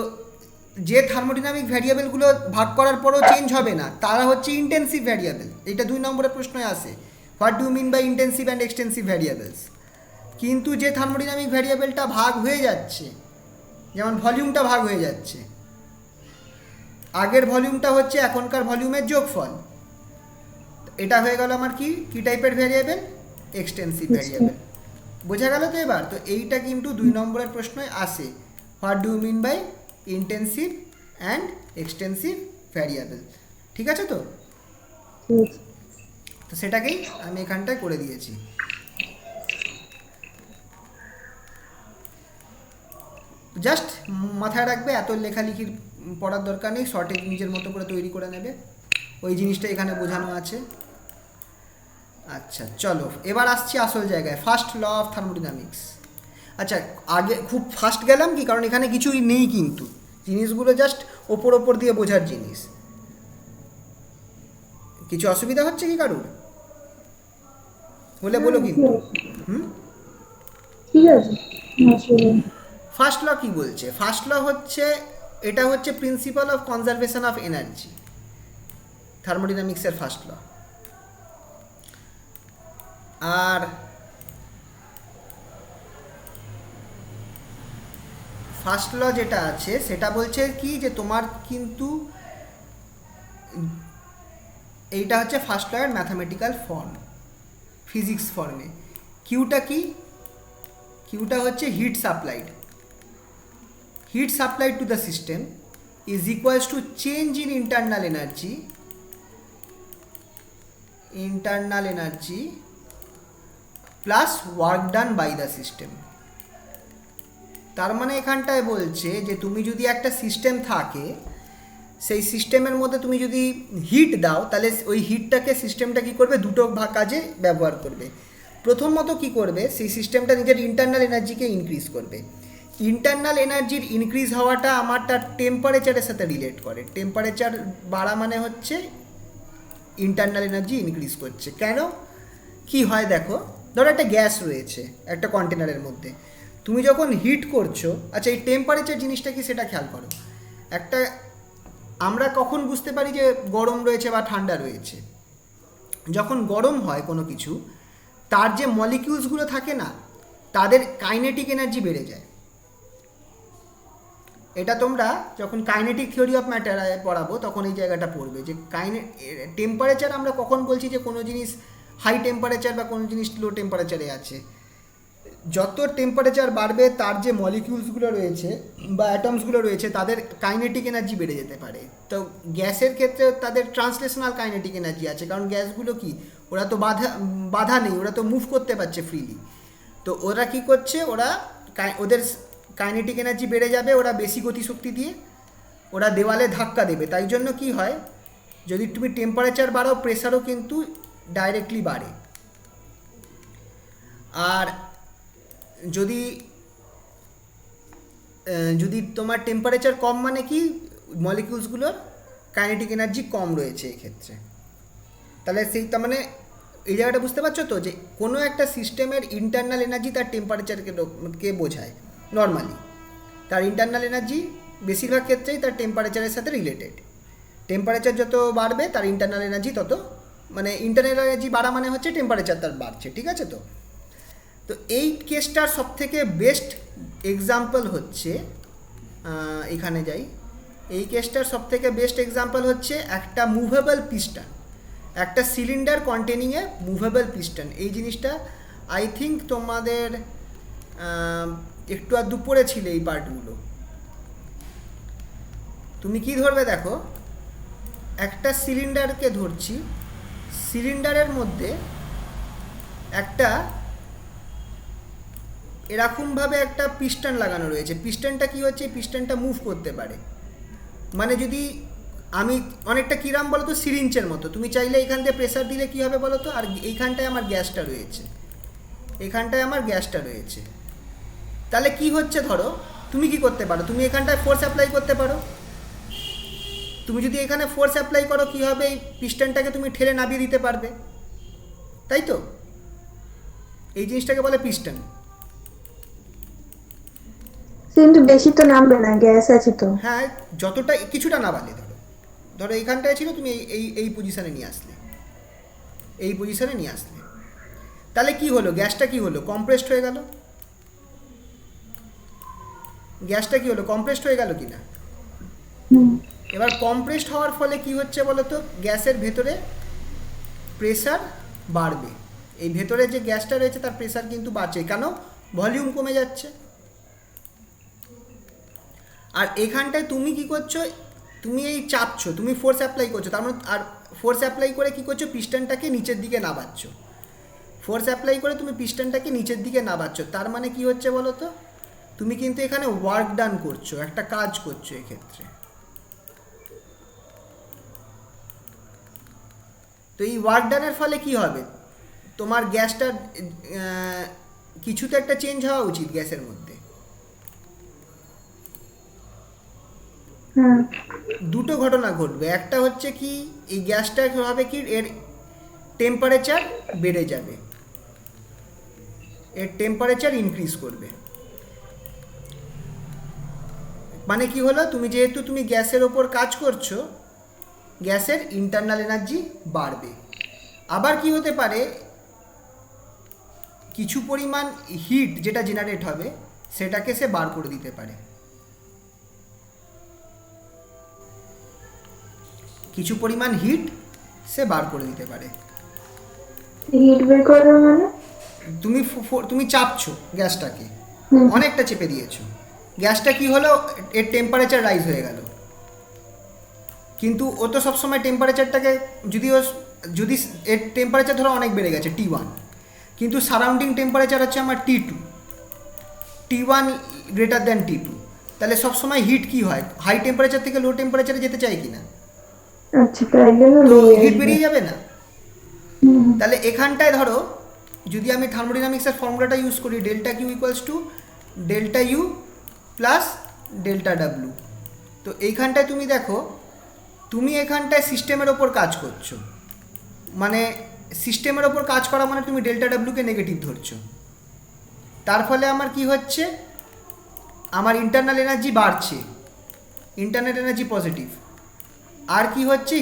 যে থার্মোডিনামিক ভ্যারিয়েবলগুলো ভাগ করার পরও চেঞ্জ হবে না তারা হচ্ছে ইন্টেন্সিভ ভ্যারিয়েবল। এটা 2 নম্বরের প্রশ্নে আসে, what do mean by intensive and extensive variables. কিন্তু যে থার্মোডিনামিক ভ্যারিয়েবলটা ভাগ হয়ে যাচ্ছে, যেমন ভলিউমটা ভাগ হয়ে যাচ্ছে, আগের ভলিউমটা হচ্ছে এখনকার ভলিউমের যোগফল, এটা হয়ে গেল আমার কি টাইপের ভ্যারিয়েবল, এক্সটেন্সিভ ভ্যারিয়েবল। বোঝা গেল তো এবার? তো এইটা কিন্তু 2 নম্বরের প্রশ্নে আসে, what do mean by intensive and extensive variable. ঠিক আছে তো? তো সেটাকেই আমি এখানটায় করে দিয়েছি। জাস্ট মাথায় রাখবে, এত লেখালেখির পড়ার দরকার নেই, শর্টে নিজের মতো করে তৈরি করে নেবে, ওই জিনিসটা এখানে বোঝানো আছে। আচ্ছা চলো এবার আসছি আসল জায়গায়, ফার্স্ট ল অফ থার্মোডিনামিক্স। আচ্ছা আগে খুব ফাস্ট গেলাম কি, কারণ এখানে কিছুই নেই, কিন্তু জিনিসগুলো জাস্ট ওপর দিয়ে বোঝার জিনিস। কিছু অসুবিধা হচ্ছে কি কারুর? বলে বলো কিন্তু। হুম, ঠিক আছে, অসুবিধা নেই। ফার্স্ট ল কি বলছে? ফার্স্ট ল হচ্ছে, এটা হচ্ছে principle of conservation of energy, থার্মোডিনামিক্সের ফার্স্ট ল। আর ফার্স্ট ল যেটা আছে সেটা বলছে কি, যে তোমার কিন্তু এইটা হচ্ছে ফার্স্ট ল এর ম্যাথামেটিক্যাল ফর্ম, ফিজিক্স ফর্মে। কিউটা কি? কিউটা হচ্ছে heat supplied, heat supplied to the system is equals to change in internal energy plus work done by the system। তার মানে এখানটায় বলছে যে তুমি যদি একটা সিস্টেম থাকে, সেই সিস্টেমের মধ্যে তুমি যদি হিট দাও, তাহলে ওই হিটটাকে সিস্টেমটা কী করবে, দুটো কাজে ব্যবহার করবে। প্রথমত কি করবে, সেই সিস্টেমটা নিজের ইন্টারনাল এনার্জিকে ইনক্রিজ করবে। ইন্টারনাল এনার্জির ইনক্রিজ হওয়াটা আমার তার টেম্পারেচারের সাথে রিলেট করে। টেম্পারেচার বাড়া মানে হচ্ছে ইন্টারনাল এনার্জি ইনক্রিজ করছে। কেন কি হয় দেখো, ধরো একটা গ্যাস রয়েছে একটা কন্টেনারের মধ্যে, তুমি যখন হিট করছো, আচ্ছা এই টেম্পারেচার জিনিসটা কি সেটা খেয়াল করো। একটা আমরা কখন বুঝতে পারি যে গরম রয়েছে বা ঠান্ডা রয়েছে? যখন গরম হয় কোনো কিছু, তার যে মলিকিউলসগুলো থাকে না, তাদের কাইনেটিক এনার্জি বেড়ে যায়। এটা তোমরা যখন কাইনেটিক থিওরি অফ ম্যাটার পড়াবো তখন এই জায়গাটা পড়বে, যে টেম্পারেচার আমরা কখন বলছি যে কোনো জিনিস হাই টেম্পারেচার বা কোনো জিনিস লো টেম্পারেচারে আছে। যত টেম্পারেচার বাড়বে তার যে মলিকিউলসগুলো রয়েছে বা অ্যাটমসগুলো রয়েছে তাদের কাইনেটিক এনার্জি বেড়ে যেতে পারে। তো গ্যাসের ক্ষেত্রে তাদের ট্রান্সলেশনাল কাইনেটিক এনার্জি আছে, কারণ গ্যাসগুলো কি, ওরা তো বাধা নেই, ওরা তো মুভ করতে পারছে ফ্রিলি। তো ওরা কি করছে, ওদের কাইনেটিক এনার্জি বেড়ে যাবে, ওরা বেশি গতিশক্তি দিয়ে ওরা দেওয়ালে ধাক্কা দেবে। তাই জন্য কি হয়, যদি তুমি টেম্পারেচার বাড়াও, প্রেসারও কিন্তু ডাইরেক্টলি বাড়ে। আর যদি তোমার টেম্পারেচার কম, মানে কি, মলিকিউলসগুলোর কাইনেটিক এনার্জি কম রয়েছে এই ক্ষেত্রে। তাহলে তার মানে এই জায়গাটা বুঝতে পারছো তো, যে কোনো একটা সিস্টেমের ইন্টারনাল এনার্জি তার টেম্পারেচারকে বোঝায়। নর্মালি তার ইন্টারনাল এনার্জি বেশিরভাগ ক্ষেত্রেই তার টেম্পারেচারের সাথে রিলেটেড। টেম্পারেচার যত বাড়বে তার ইন্টারনাল এনার্জি তত, মানে ইন্টারনাল এনার্জি বাড়া মানে হচ্ছে টেম্পারেচার তার বাড়ছে, ঠিক আছে? তো এই কেসটার সবথেকে বেস্ট এক্সাম্পল হচ্ছে, এখানে যাই, এই কেসটার সবথেকে বেস্ট এক্সাম্পল হচ্ছে একটা মুভেবল পিস্টন, একটা সিলিন্ডার কন্টেনিং এ মুভেবল পিস্টন। এই জিনিসটা আই থিঙ্ক তোমাদের একটু আর দুপুরে ছিল এই পার্টগুলো। তুমি কি ধরবে দেখো, একটা সিলিন্ডারকে ধরছি, সিলিন্ডারের মধ্যে একটা এরকমভাবে একটা পিস্টন লাগানো রয়েছে। পিস্টনটা কি হচ্ছে, পিস্টনটা মুভ করতে পারে। মানে যদি আমি অনেকটা কিরাম বলো তো, সিরিঞ্চের মতো, তুমি চাইলে এখান দিয়ে প্রেসার দিলে কি হবে বলো তো, আর এইখানটায় আমার গ্যাসটা রয়েছে, এখানটায় আমার গ্যাসটা রয়েছে। তাহলে কি হচ্ছে, ধরো তুমি কি করতে পারো, তুমি এখানটায় ফোর্স অ্যাপ্লাই করতে পারো। তুমি যদি এখানে ফোর্স অ্যাপ্লাই করো, কি হবে, এই পিস্টনটাকে তুমি ঠেলে নামিয়ে দিতে পারবে, তাই তো? এই জিনিসটাকে বলে পিস্টন। কিন্তু বেশি তো নামবে না, গ্যাস আছে তো। হ্যাঁ, যতটা কিছুটা নামালে, ধরো এইখানটায় ছিল, তুমি এই পজিশনে নিয়ে আসলে, এই পজিশনে নিয়ে আসলে, তাহলে কি হলো, গ্যাসটা কি হলো, কম্প্রেসড হয়ে গেল। গ্যাসটা কি হলো, কম্প্রেসড হয়ে গেল কি না? এবার কম্প্রেসড হওয়ার ফলে কি হচ্ছে বলো তো, গ্যাসের ভেতরে প্রেসার বাড়বে। এই ভেতরে যে গ্যাসটা রয়েছে তার প্রেসার কিন্তু বাড়ছে, কেন, ভলিউম কমে যাচ্ছে। আর এখানটায় তুমি কি করছো, তুমি এই চাপছো, তুমি ফোর্স অ্যাপ্লাই করছো, তার মানে আর ফোর্স অ্যাপ্লাই করে কি করছো, পিস্টনটাকে নিচের দিকে নামাচ্ছ। ফোর্স অ্যাপ্লাই করে তুমি পিস্টনটাকে নিচের দিকে নামাচ্ছ, তার মানে কি হচ্ছে বলো তো, তুমি কিন্তু এখানে ওয়ার্ক ডান করছো, একটা কাজ করছো এক্ষেত্রে। তো এই ওয়ার্ক ডানের ফলে কি হবে, তোমার গ্যাসটা কিছুতে একটা চেঞ্জ হওয়া উচিত গ্যাসের মধ্যে। হুম দুটো ঘটনা ঘটবে, একটা হচ্ছে কি এই গ্যাসটা হবে কি এর টেম্পারেচার বেড়ে যাবে, এর টেম্পারেচার ইনক্রিজ করবে। মানে কি হলো, তুমি যেহেতু তুমি গ্যাসের ওপর কাজ করছো, গ্যাসের ইন্টারনাল এনার্জি বাড়বে। আবার কি হতে পারে, কিছু পরিমাণ হিট যেটা জেনারেট হবে সেটাকে সে বার করে দিতে পারে। কিছু পরিমাণ হিট সে বার করে দিতে পারে। হিট বের করবে মানে? তুমি চাপছো গ্যাসটাকে, হুম। অনেকটা চেপে দিয়েছো, গ্যাসটা কি হলো, এর টেম্পারেচার রাইজ হয়ে গেল। কিন্তু ও তো সবসময় টেম্পারেচারটাকে যদি এর টেম্পারেচার ধরো অনেক বেড়ে গেছে T1, কিন্তু সারাউন্ডিং টেম্পারেচার হচ্ছে আমার T2, T1 greater than T2, তাহলে সবসময় হিট কি হয়, হাই টেম্পারেচার থেকে লো টেম্পারেচারে যেতে চাই কি না? আচ্ছা, তাই জন্য তো বেরিয়ে হিট আসবে। বেরিয়ে যাবে না? হুম। তাহলে এখানটায় ধরো যদি আমি থার্মোডাইনামিক্সের ফর্মুলাটা ইউজ করি, delta Q equals to delta U plus delta W. তো এইখানটায় তুমি দেখো, তুমি এখানটায় সিস্টেমের ওপর কাজ করছো, মানে সিস্টেমের ওপর কাজ করা মানে তুমি ডেল্টা ডাব্লুকে নেগেটিভ ধরছো। তার ফলে আমার কি হচ্ছে, আমার ইন্টারনাল এনার্জি বাড়ছে, ইন্টারনাল এনার্জি পজিটিভ। আর কি হচ্ছে,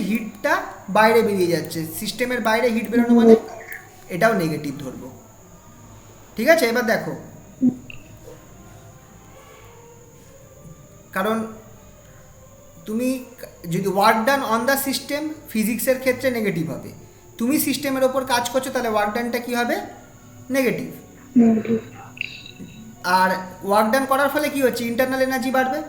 হিটটা বাইরে বেরিয়ে যাচ্ছে, সিস্টেমের বাইরে হিট বেরোনো মানে এটাও নেগেটিভ ধরবো। ঠিক আছে, এবার দেখো, কারণ তুমি যদি work done on the system ফিজিক্সের ক্ষেত্রে নেগেটিভ হবে, তুমি সিস্টেমের ওপর কাজ করছো তাহলে ওয়ার্ক ডানটা কী হবে, নেগেটিভ। নেগেটিভ। আর ওয়ার্ক ডান করার ফলে কি হচ্ছে, ইন্টারনাল এনার্জি বাড়বে,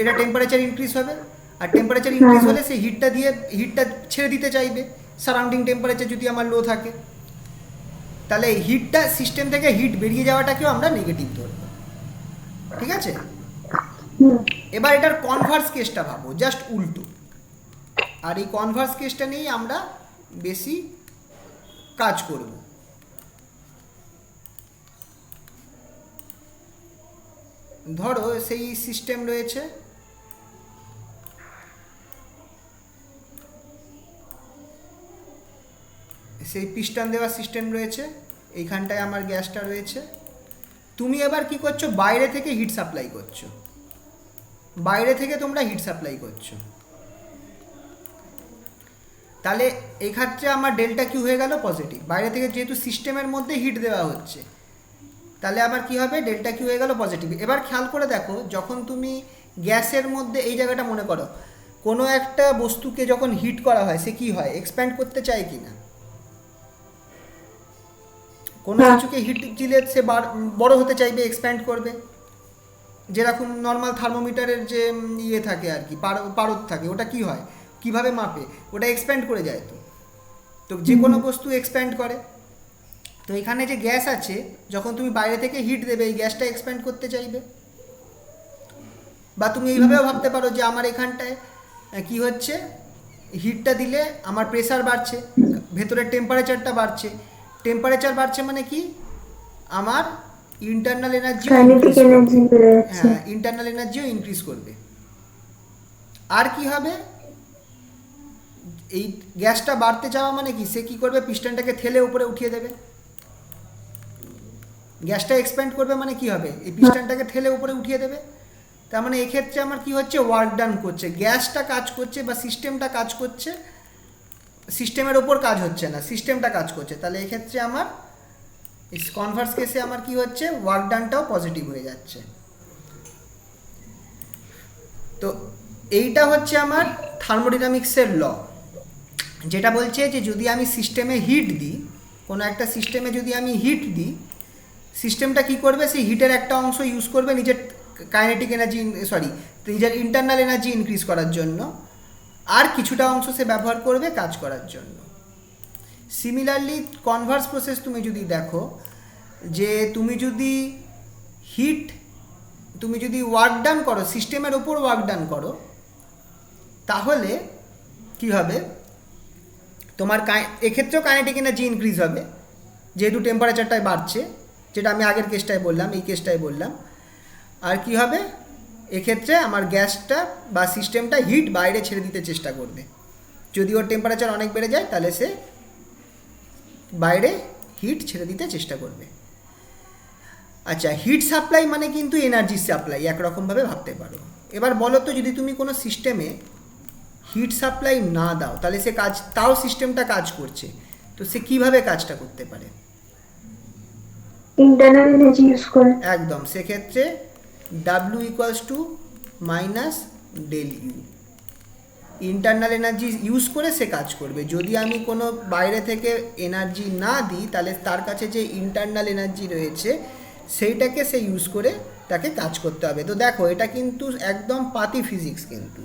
এটা টেম্পারেচার ইনক্রিজ হবে, আর টেম্পারেচার ইনক্রিজ হলে সেই হিটটা ছেড়ে দিতে চাইবে সারাউন্ডিং টেম্পারেচার যদি আমার লো থাকে, তাহলে হিটটা সিস্টেম থেকে হিট বেরিয়ে যাওয়াটাকেও আমরা নেগেটিভ ধরবো। ঠিক আছে, এবার এটার কনভার্স কেসটা ভাবো, জাস্ট উল্টো। আর এই কনভার্স কেসটা নিয়েই আমরা বেশি কাজ করব। ধরো সেই সিস্টেম রয়েছে, সেই পিস্টন দেওয়া সিস্টেম রয়েছে, এইখানটায় আমার গ্যাসটা রয়েছে। তুমি এবার কি করছো, বাইরে থেকে হিট সাপ্লাই করছো, বাইরে থেকে তোমরা হিট সাপ্লাই করছো। তাহলে এই ক্ষেত্রে আমার ডেল্টা কিউ হয়ে গেল পজিটিভ, বাইরে থেকে যেহেতু সিস্টেমের মধ্যে হিট দেওয়া হচ্ছে, তাহলে আবার কি হবে, ডেল্টা কিউ হয়ে গেল পজিটিভ। এবার খেয়াল করে দেখো, যখন তুমি গ্যাসের মধ্যে এই জায়গাটা মনে করো, কোনো একটা বস্তুকে যখন হিট করা হয় সে কি হয়, এক্সপ্যান্ড করতে চায় কি না? কোনো কিছুকে হিট দিলে সে বড় হতে চাইবে, এক্সপ্যান্ড করবে। যেরকম নর্মাল থার্মোমিটারের যে ইয়ে থাকে আর কি, পারদ থাকে, ওটা কি হয়, কিভাবে মাপে, ওটা এক্সপ্যান্ড করে যায়। তো যে কোনো বস্তু এক্সপ্যান্ড করে। তো এখানে যে গ্যাস আছে, যখন তুমি বাইরে থেকে হিট দেবে, এই গ্যাসটা এক্সপ্যান্ড করতে চাইবে। বা তুমি এইভাবেও ভাবতে পারো যে আমার এখানটায় কি হচ্ছে, হিটটা দিলে আমার প্রেসার বাড়ছে, ভেতরের টেম্পারেচারটা বাড়ছে। টেম্পারেচার বাড়ছে মানে কি, আমার ইন্টারনাল এনার্জি, হ্যাঁ, ইন্টারনাল এনার্জিও ইনক্রিজ করবে। আর কি হবে, এই গ্যাসটা বাড়তে যাওয়া মানে কি, সে কি করবে, পিস্টনটাকে ঠেলে উপরে উঠিয়ে দেবে। গ্যাসটা এক্সপ্যান্ড করবে মানে কি হবে, এই পিস্টনটাকে ঠেলে উপরে উঠিয়ে দেবে। তার মানে এক্ষেত্রে আমার কি হচ্ছে, ওয়ার্ক ডান করছে, গ্যাসটা কাজ করছে বা সিস্টেমটা কাজ করছে, সিস্টেমের ওপর কাজ হচ্ছে না, সিস্টেমটা কাজ করছে। তাহলে এক্ষেত্রে আমার কনভার্স কেসে আমার কি হচ্ছে, ওয়ার্ক ডানটাও পজিটিভ হয়ে যাচ্ছে। তো এইটা হচ্ছে আমার থার্মোডাইনামিক্সের ল, যেটা বলছে যে যদি আমি সিস্টেমে হিট দিই, কোনো একটা সিস্টেমে যদি আমি হিট দিই, সিস্টেমটা কি করবে, সেই হিটের একটা অংশ ইউজ করবে নিজের কাইনেটিক এনার্জি, নিজের ইন্টারনাল এনার্জি ইনক্রিজ করার জন্য, আর কিছুটা অংশ সে ব্যবহার করবে কাজ করার জন্য। সিমিলারলি কনভার্স প্রসেস তুমি যদি দেখো, যে তুমি যদি ওয়ার্ক ডান করো, সিস্টেমের ওপর ওয়ার্ক ডান করো, তাহলে কি হবে, তোমার এক্ষেত্রেও কাইনেটিক এনার্জি ইনক্রিজ হবে, যেহেতু টেম্পারেচারটাই বাড়ছে, যেটা আমি আগের কেসটায় বললাম, এই কেসটায় বললাম। আর কি হবে, এক্ষেত্রে আমার গ্যাসটা বা সিস্টেমটা হিট বাইরে ছেড়ে দিতে চেষ্টা করবে। যদি ওর টেম্পারেচার অনেক বেড়ে যায়, তাহলে সে বাইরে হিট ছেড়ে দিতে চেষ্টা করবে। আচ্ছা, হিট সাপ্লাই মানে কিন্তু এনার্জি সাপ্লাই, একরকমভাবে ভাবতে পারো। এবার বলো তো, যদি তুমি কোনো সিস্টেমে হিট সাপ্লাই না দাও, তাহলে সে তাও সিস্টেমটা কাজ করছে, তো সে কিভাবে কাজটা করতে পারে? ইন্টারনাল এনার্জি ইউজ করে। একদম, সেক্ষেত্রে W - del U, internal energy use করে সে কাজ করবে। যদি আমি কোনো বাইরে থেকে এনার্জি না দিই, তাহলে তার কাছে যে ইন্টারনাল এনার্জি রয়েছে সেইটাকে সে ইউজ করে তাকে কাজ করতে হবে। তো দেখো, এটা কিন্তু একদম পাতি ফিজিক্স, কিন্তু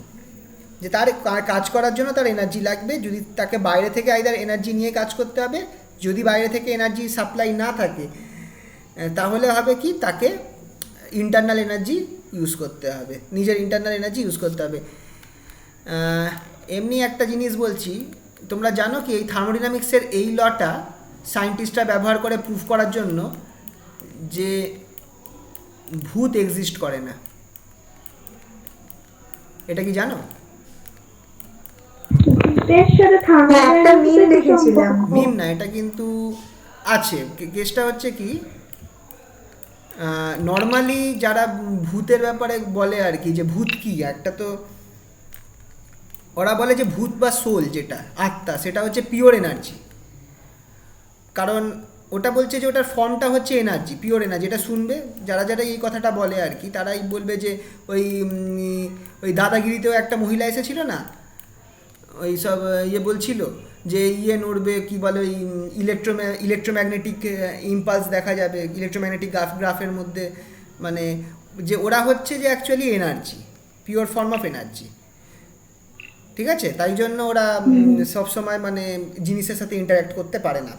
যে তার কাজ করার জন্য তার এনার্জি লাগবে। যদি তাকে বাইরে থেকে আইদার এনার্জি নিয়ে কাজ করতে হবে, যদি বাইরে থেকে এনার্জি সাপ্লাই না থাকে, তাহলে হবে কি, তাকে ইন্টারনাল এনার্জি ইউজ করতে হবে, নিজের ইন্টারনাল এনার্জি ইউজ করতে হবে। এমনি একটা জিনিস বলছি, তোমরা জানো কি এই থার্মোডাইনামিক্সের এই লটা সায়েন্টিস্টরা ব্যবহার করে প্রুফ করার জন্য যে ভূত এক্সিস্ট করে না। এটা কি জানো? এর সাথে একটা মিম দেখেছিলাম। মিম না, এটা কিন্তু আছে। কেসটা হচ্ছে কি, নর্মালি যারা ভূতের ব্যাপারে বলে আর কি, যে ভূত কি, একটা তো ওরা বলে যে ভূত বা সোল, যেটা আত্মা, সেটা হচ্ছে পিওর এনার্জি। কারণ ওটা বলছে যে ওটার ফর্মটা হচ্ছে এনার্জি, পিওর এনার্জি। এটা শুনবে যারা যারা এই কথাটা বলে আর কি, তারাই বলবে যে ওই দাদাগিরিতেও একটা মহিলা এসেছিল না, ওই সব বলছিল যে নড়বে, কি বলে, ওই ইলেকট্রোম্যাগনেটিক ইম্পালস দেখা যাবে ইলেকট্রোম্যাগনেটিক গ্রাফের মধ্যে, মানে যে ওরা হচ্ছে যে actually energy, pure form of energy. ঠিক আছে, তাই জন্য ওরা সবসময় মানে জিনিসের সাথে ইন্টারাক্ট করতে পারে না।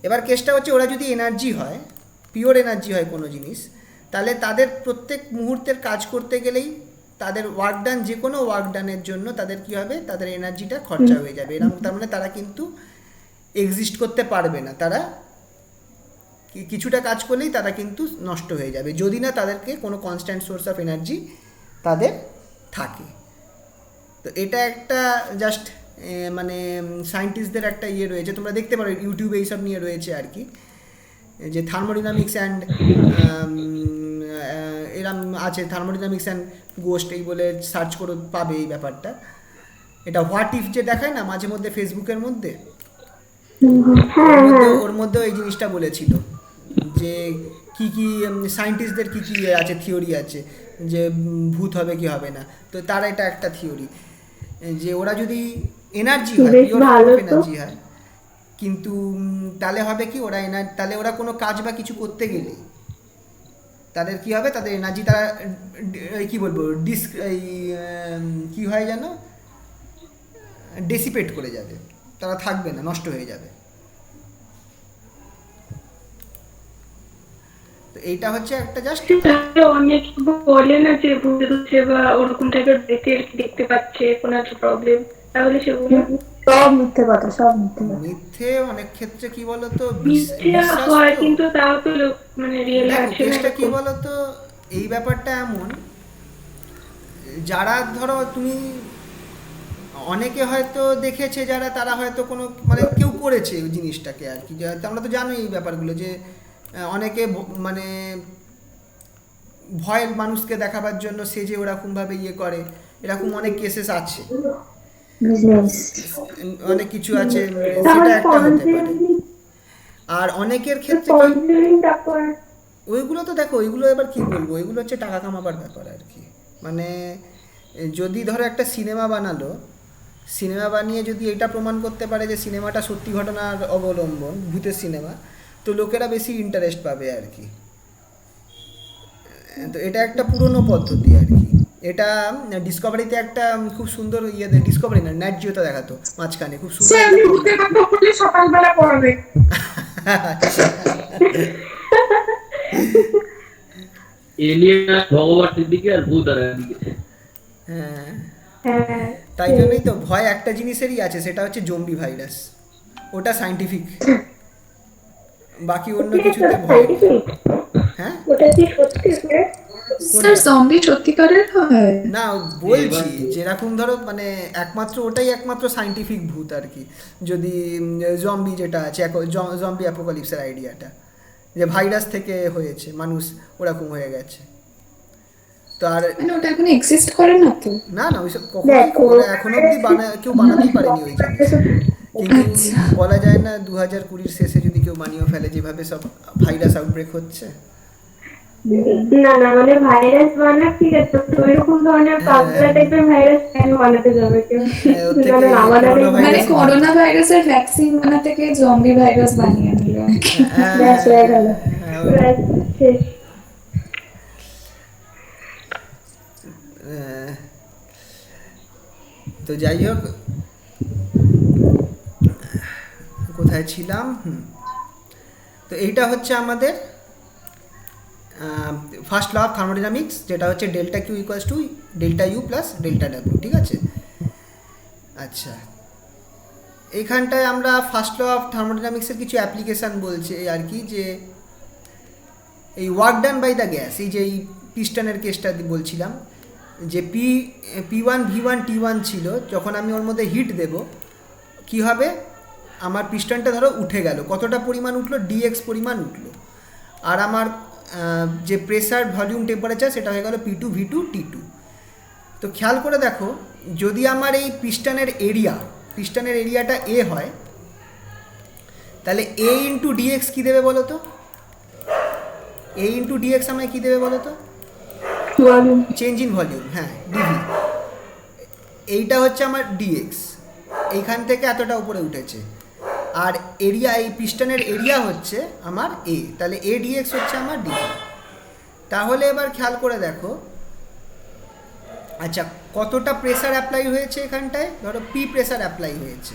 এবার কেসটা হচ্ছে, ওরা যদি এনার্জি হয়, পিওর এনার্জি হয় কোনো জিনিস, তাহলে তাদের প্রত্যেক মুহূর্তের কাজ করতে গেলেই তাদের ওয়ার্ক ডান, যে কোনো ওয়ার্ক ডানের জন্য তাদের কী হবে, তাদের এনার্জিটা খরচা হয়ে যাবে। এরকম, তার মানে তারা কিন্তু এক্সিস্ট করতে পারবে না, তারা কিছুটা কাজ করলেই তারা কিন্তু নষ্ট হয়ে যাবে, যদি না তাদেরকে কোনো কনস্ট্যান্ট সোর্স অফ এনার্জি তাদের থাকে। তো এটা একটা জাস্ট মানে সায়েন্টিস্টদের একটা রয়েছে, তোমরা দেখতে পারো ইউটিউবে এইসব নিয়ে রয়েছে আর কি, যে থার্মোডাইনামিক্স অ্যান্ড এরম আছে, থার্মোডাইনামিক্স অ্যান্ড গোস্ট এই বলে সার্চ করে পাবে এই ব্যাপারটা। এটা হোয়াট ইফ যে দেখায় না মাঝে মধ্যে ফেসবুকের মধ্যে, ওর মধ্যেও এই জিনিসটা বলেছিল যে কি কি সায়েন্টিস্টদের কি কি আছে, থিওরি আছে যে ভূত হবে কি হবে না। তো তার এটা একটা থিওরি, যে ওরা যদি এনার্জি হয়, পিওর এনার্জি হয়, কিন্তু তাহলে হবে কি, তাহলে ওরা কোনো কাজ বা কিছু করতে গেলে তাদের কি হবে, তাদের এনার্জি তারা কি বলবো, কি হয় যেন, ডেসিপেট করে যাবে, তারা থাকবে না, নষ্ট হয়ে যাবে। তো এইটা হচ্ছে একটা জাস্ট, অনেক বলে না যে ভূত হচ্ছে বা ওরকম টাইপের দেখতে পাচ্ছে কোনো একটা প্রবলেম, তাহলে সেগুলো সব মিথ্যে কথা, সব মিথ্যে কথা। মিথ্যে অনেক ক্ষেত্রে কি বলতো, মিথ্যে হয়, কিন্তু তাও তো মানে রিয়েল আছে। কেসটা কি বলতো, এই ব্যাপারটা এমন, যারা ধরো তুমি অনেকে হয়তো দেখেছে, যারা তারা হয়তো কোনো মানে কেউ করেছে ওই জিনিসটাকে আর কি, আমরা তো জানোই এই ব্যাপারগুলো, যে অনেকে মানে ভয়ের মানুষকে দেখাবার জন্য সে যে ওরকমভাবে করে, এরকম অনেক কেসেস আছে, অনেক কিছু আছে, সেটা একটা হতে পারে। আর অনেকের ক্ষেত্রে ওইগুলো তো দেখো, ওইগুলো এবার কি বলবো, ওইগুলো হচ্ছে টাকা কামাবার ব্যাপার আর কি। মানে যদি ধরো একটা সিনেমা বানালো, সিনেমা বানিয়ে যদি এটা প্রমাণ করতে পারে যে সিনেমাটা সত্যি ঘটনার অবলম্বন, ভূতের সিনেমা, তো লোকেরা বেশি ইন্টারেস্ট পাবে আর কি। তো এটা একটা পুরনো পদ্ধতি আর কি। এটা ডিসকভারিতে একটা খুব সুন্দর ডিসকভারি না, ন্যাট জিওতে দেখাতো মাঝখানে, খুব সুন্দর। সকালবেলা পড়াবে। এলিয়েন ভগবানের দিকে আর ভূত আর একদিকে। হ্যাঁ, হ্যাঁ তাই জন্যই তো ভয় একটা জিনিসেরই আছে, সেটা হচ্ছে জম্বি ভাইরাস। ওটা সাইন্টিফিক, বাকি অন্য কিছুতে ভয় নেই। হ্যাঁ ওটা কি সত্যি স্যার? স্যার জম্বি সত্যিকারের হয়? না, বলছি যেরকম ধরো মানে একমাত্র ওটাই একমাত্র সাইন্টিফিক ভূত আর কি। যদি জম্বি যেটা আছে, জম্বি অ্যাপোকালিপসের আইডিয়াটা, যে ভাইরাস থেকে হয়েছে, মানুষ ওরকম হয়ে গেছে। তো আর মানে ওটা এখন এক্সিস্ট করে না তো? না না, ওইসব কখনোই এখনো অব্দি কেউ বানাতেই পারেনি ওই জিনিস। কিন্তু আচ্ছা। বলা যায় না 2020 শেষে যদি কেউ বানিয়েও ফেলে, যেভাবে সব ভাইরাস আউটব্রেক হচ্ছে। না না, মানে ভাইরাস বানা ঠিক আছে, তো এরকম ধরনের পাতলা টাইপের ভাইরাস কেন বানাতে যাবে কেউ? হ্যাঁ, ওর থেকে না না, আমাদের করোনা মানে ভাইরাস- করোনা ভাইরাসের ভ্যাকসিন বানাতে গিয়ে জম্বি ভাইরাস বানিয়ে নিল। হ্যাঁ, ব্যাস হয়ে গেল। হ্যাঁ, ব্যাস, শেষ। আহ, তো যাই হোক, কোথায় ছিলাম? তো এইটা হচ্ছে আমাদের ফার্স্ট ল অফ থার্মোডাইনামিক্স, যেটা হচ্ছে delta Q equals to delta U plus delta W. ঠিক আছে? আচ্ছা, এইখানটায় আমরা ফার্স্ট ল অফ থার্মোডাইনামিক্সের কিছু অ্যাপ্লিকেশান বলছে আর কি, যে এই work done by the gas, এই যে এই পিস্টনের কেসটা বলছিলাম, যে P1 V1 T1 ছিল, যখন আমি ওর মধ্যে হিট দেব কি হবে, আমার পিস্টনটা ধরো উঠে গেল, কতটা পরিমাণ উঠলো, dx পরিমাণ উঠলো, আর আমার যে প্রেসার ভলিউম টেম্পারেচার সেটা হয়ে গেল P2 V2 T2। তো খেয়াল করে দেখো, যদি আমার এই পিস্টনের এরিয়াটা A হয়, তাহলে A ইন্টু dx কী দেবে বলো তো? A ইন্টু dx আমায় কী দেবে বলো তো? চেঞ্জ ইন ভলিউম, হ্যাঁ, ডিভি। এইটা হচ্ছে আমার dx, এইখান থেকে এতটা উপরে উঠেছে, আর এরিয়া, এই পিস্টনের এরিয়া হচ্ছে আমার a, তাহলে a dx হচ্ছে আমার ডিভি। তাহলে এবার খেয়াল করে দেখো, আচ্ছা কতটা প্রেসার অ্যাপ্লাই হয়েছে এখানটায়, ধরো p প্রেসার অ্যাপ্লাই হয়েছে,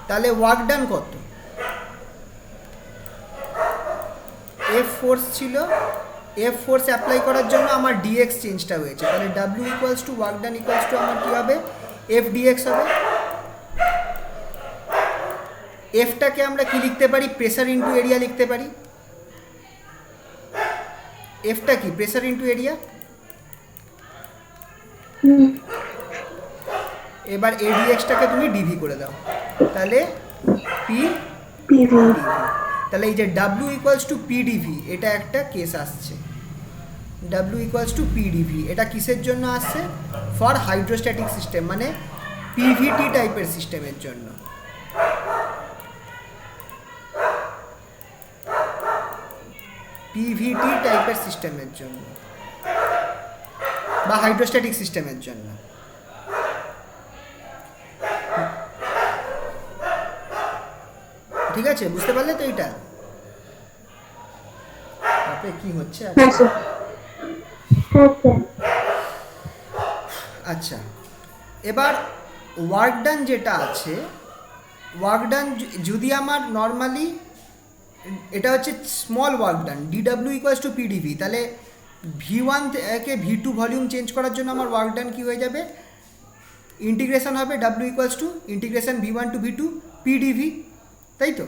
তাহলে ওয়ার্ক ডান কত? F ফোর্স ছিল, F ফোর্স অ্যাপ্লাই করার জন্য আমার dx চেঞ্জটা হয়েছে, তাহলে W equals to work done equals to আমার কী হবে, F dx হবে। Fটাকে আমরা কি লিখতে পারি, প্রেসার ইন্টু এরিয়া লিখতে পারি। Fটা কি, প্রেসার ইন্টু এরিয়া। এবার a dxটাকে তুমি ডিভি করে দাও, তাহলে p PV তাহলে এই যে W ইকুয়ালস টু PdV, এটা একটা কেস আসছে। W ইকুয়ালস টু PdV, এটা কিসের জন্য আসছে? ফর হাইড্রোস্ট্যাটিক সিস্টেম, মানে PVT টাইপের সিস্টেমের জন্য। PVT টাইপের সিস্টেমের জন্য বা হাইড্রোস্ট্যাটিক সিস্টেমের জন্য। ঠিক আছে, বুঝতে পারলে তো এইটা? তারপরে কি হচ্ছে? হ্যাঁ স্যার হ্যাঁ স্যার আচ্ছা, এবার ওয়ার্ক ডান যেটা আছে, ওয়ার্ক ডান যদি আমার নর্মালি, এটা হচ্ছে small work done, DW equals to PDV, তাহলে V1 থেকে V2 ভলিউম চেঞ্জ করার জন্য আমার ওয়ার্ক ডান কী হয়ে যাবে, ইন্টিগ্রেশন হবে W equals to integration V1 to V2 পিডিভি, তাই তো?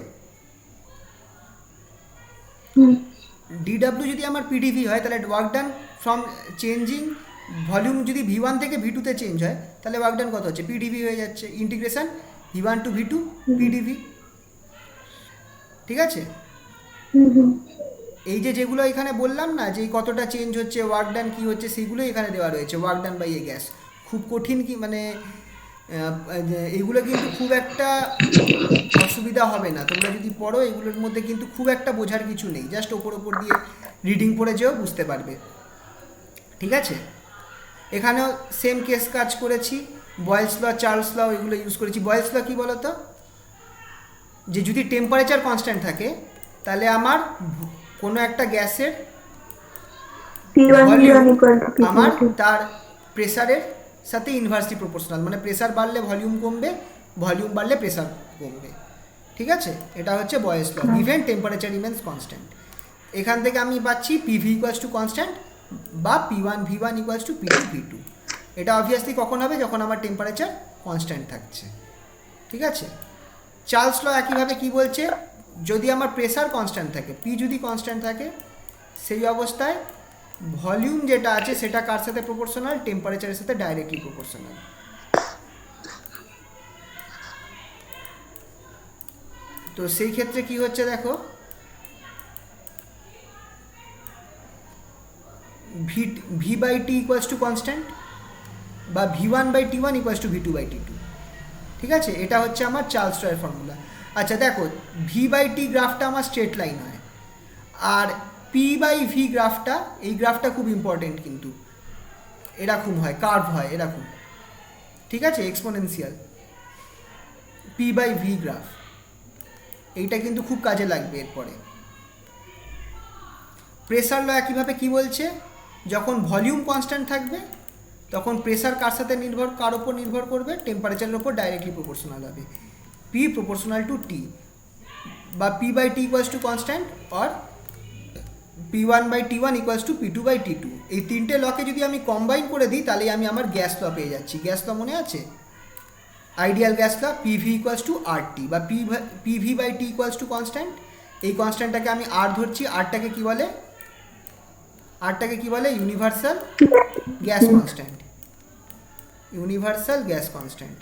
ডিডাব্লিউ যদি আমার পিডিভি হয়, তাহলে work done from changing volume যদি V1 থেকে V2 তে চেঞ্জ হয়, তাহলে ওয়ার্ক ডান কত হচ্ছে, পিডিভি হয়ে যাচ্ছে, integration V1 to V2 PDV. ঠিক আছে? এই যে যেগুলো এখানে বললাম না, যে কতটা চেঞ্জ হচ্ছে, ওয়ার্ক ডান কী হচ্ছে, সেগুলোই এখানে দেওয়া রয়েছে, work done by a gas. খুব কঠিন কি মানে এগুলো কিন্তু খুব একটা অসুবিধা হবে না, তোমরা যদি পড়ো এগুলোর মধ্যে কিন্তু খুব একটা বোঝার কিছু নেই, জাস্ট ওপর দিয়ে রিডিং পড়ে যেও বুঝতে পারবে। ঠিক আছে? এখানেও সেম কেস কাজ করেছি, বয়েলস ল, চার্লস ল, এগুলো ইউজ করেছি। বয়েলস ল কী বলো তো, যে যদি টেম্পারেচার কনস্ট্যান্ট থাকে, তাহলে আমার কোনো একটা গ্যাসের P1 volume equal to P2 আমার তার প্রেসারের সাথে ইনভার্সলি প্রপোর্শনাল, মানে প্রেসার বাড়লে ভলিউম কমবে, ভলিউম বাড়লে প্রেসার কমবে। ঠিক আছে, এটা হচ্ছে বয়েস ল, ইভেন টেম্পারেচার রিমেন্স কনস্ট্যান্ট। এখান থেকে আমি পাচ্ছি পিভি ইকুয়ালস টু কনস্ট্যান্ট বা P1 V1 equals to P2 V2। এটা অবভিয়াসলি কখন হবে, যখন আমার টেম্পারেচার কনস্ট্যান্ট থাকছে। ঠিক আছে, চার্লস ল একইভাবে কি বলছে, যদি আমার প্রেসার কনস্ট্যান্ট থাকে, পি যদি কনস্ট্যান্ট থাকে, সেই অবস্থায় ভলিউম যেটা আছে সেটা কার সাথে প্রপোর্শনাল, টেম্পারেচারের সাথে ডাইরেক্টলি প্রপোর্শনাল। তো সেই ক্ষেত্রে কি হচ্ছে দেখো, V by T equals to constant বা V1/T1 ইকুয়ালস টু V2/T2। ঠিক আছে, এটা হচ্ছে আমার চার্লস ল এর ফর্মুলা। আচ্ছা দেখো, V/T গ্রাফটা আমার স্ট্রেট লাইন হয়, আর P/V গ্রাফটা, এই গ্রাফটা খুব ইম্পর্টেন্ট, কিন্তু এরকম হয়, কার্ভ হয় এরকম। ঠিক আছে, এক্সপোনেনশিয়াল P/V গ্রাফ, এইটা কিন্তু খুব কাজে লাগবে এরপরে। প্রেসার ল একইভাবে কি বলছে, যখন ভলিউম কনস্ট্যান্ট থাকবে তখন প্রেসার কার ওপর নির্ভর করবে, টেম্পারেচারের ওপর ডাইরেক্টলি প্রপোর্শনাল হবে, P প্রপোর্শনাল টু T বা P/T equals to constant or P1/T1 equals to P2/T2। এই তিনটে লকে যদি আমি কম্বাইন করে দিই তাহলে আমি আমার গ্যাস ল পেয়ে যাচ্ছি। গ্যাস ল মনে আছে, ideal gas law PV equals to RT বা PV/T ইকুয়ালস টু কনস্ট্যান্ট। এই কনস্ট্যান্টটাকে আমি R ধরছি, আরটাকে কি বলে, universal gas constant, universal gas constant.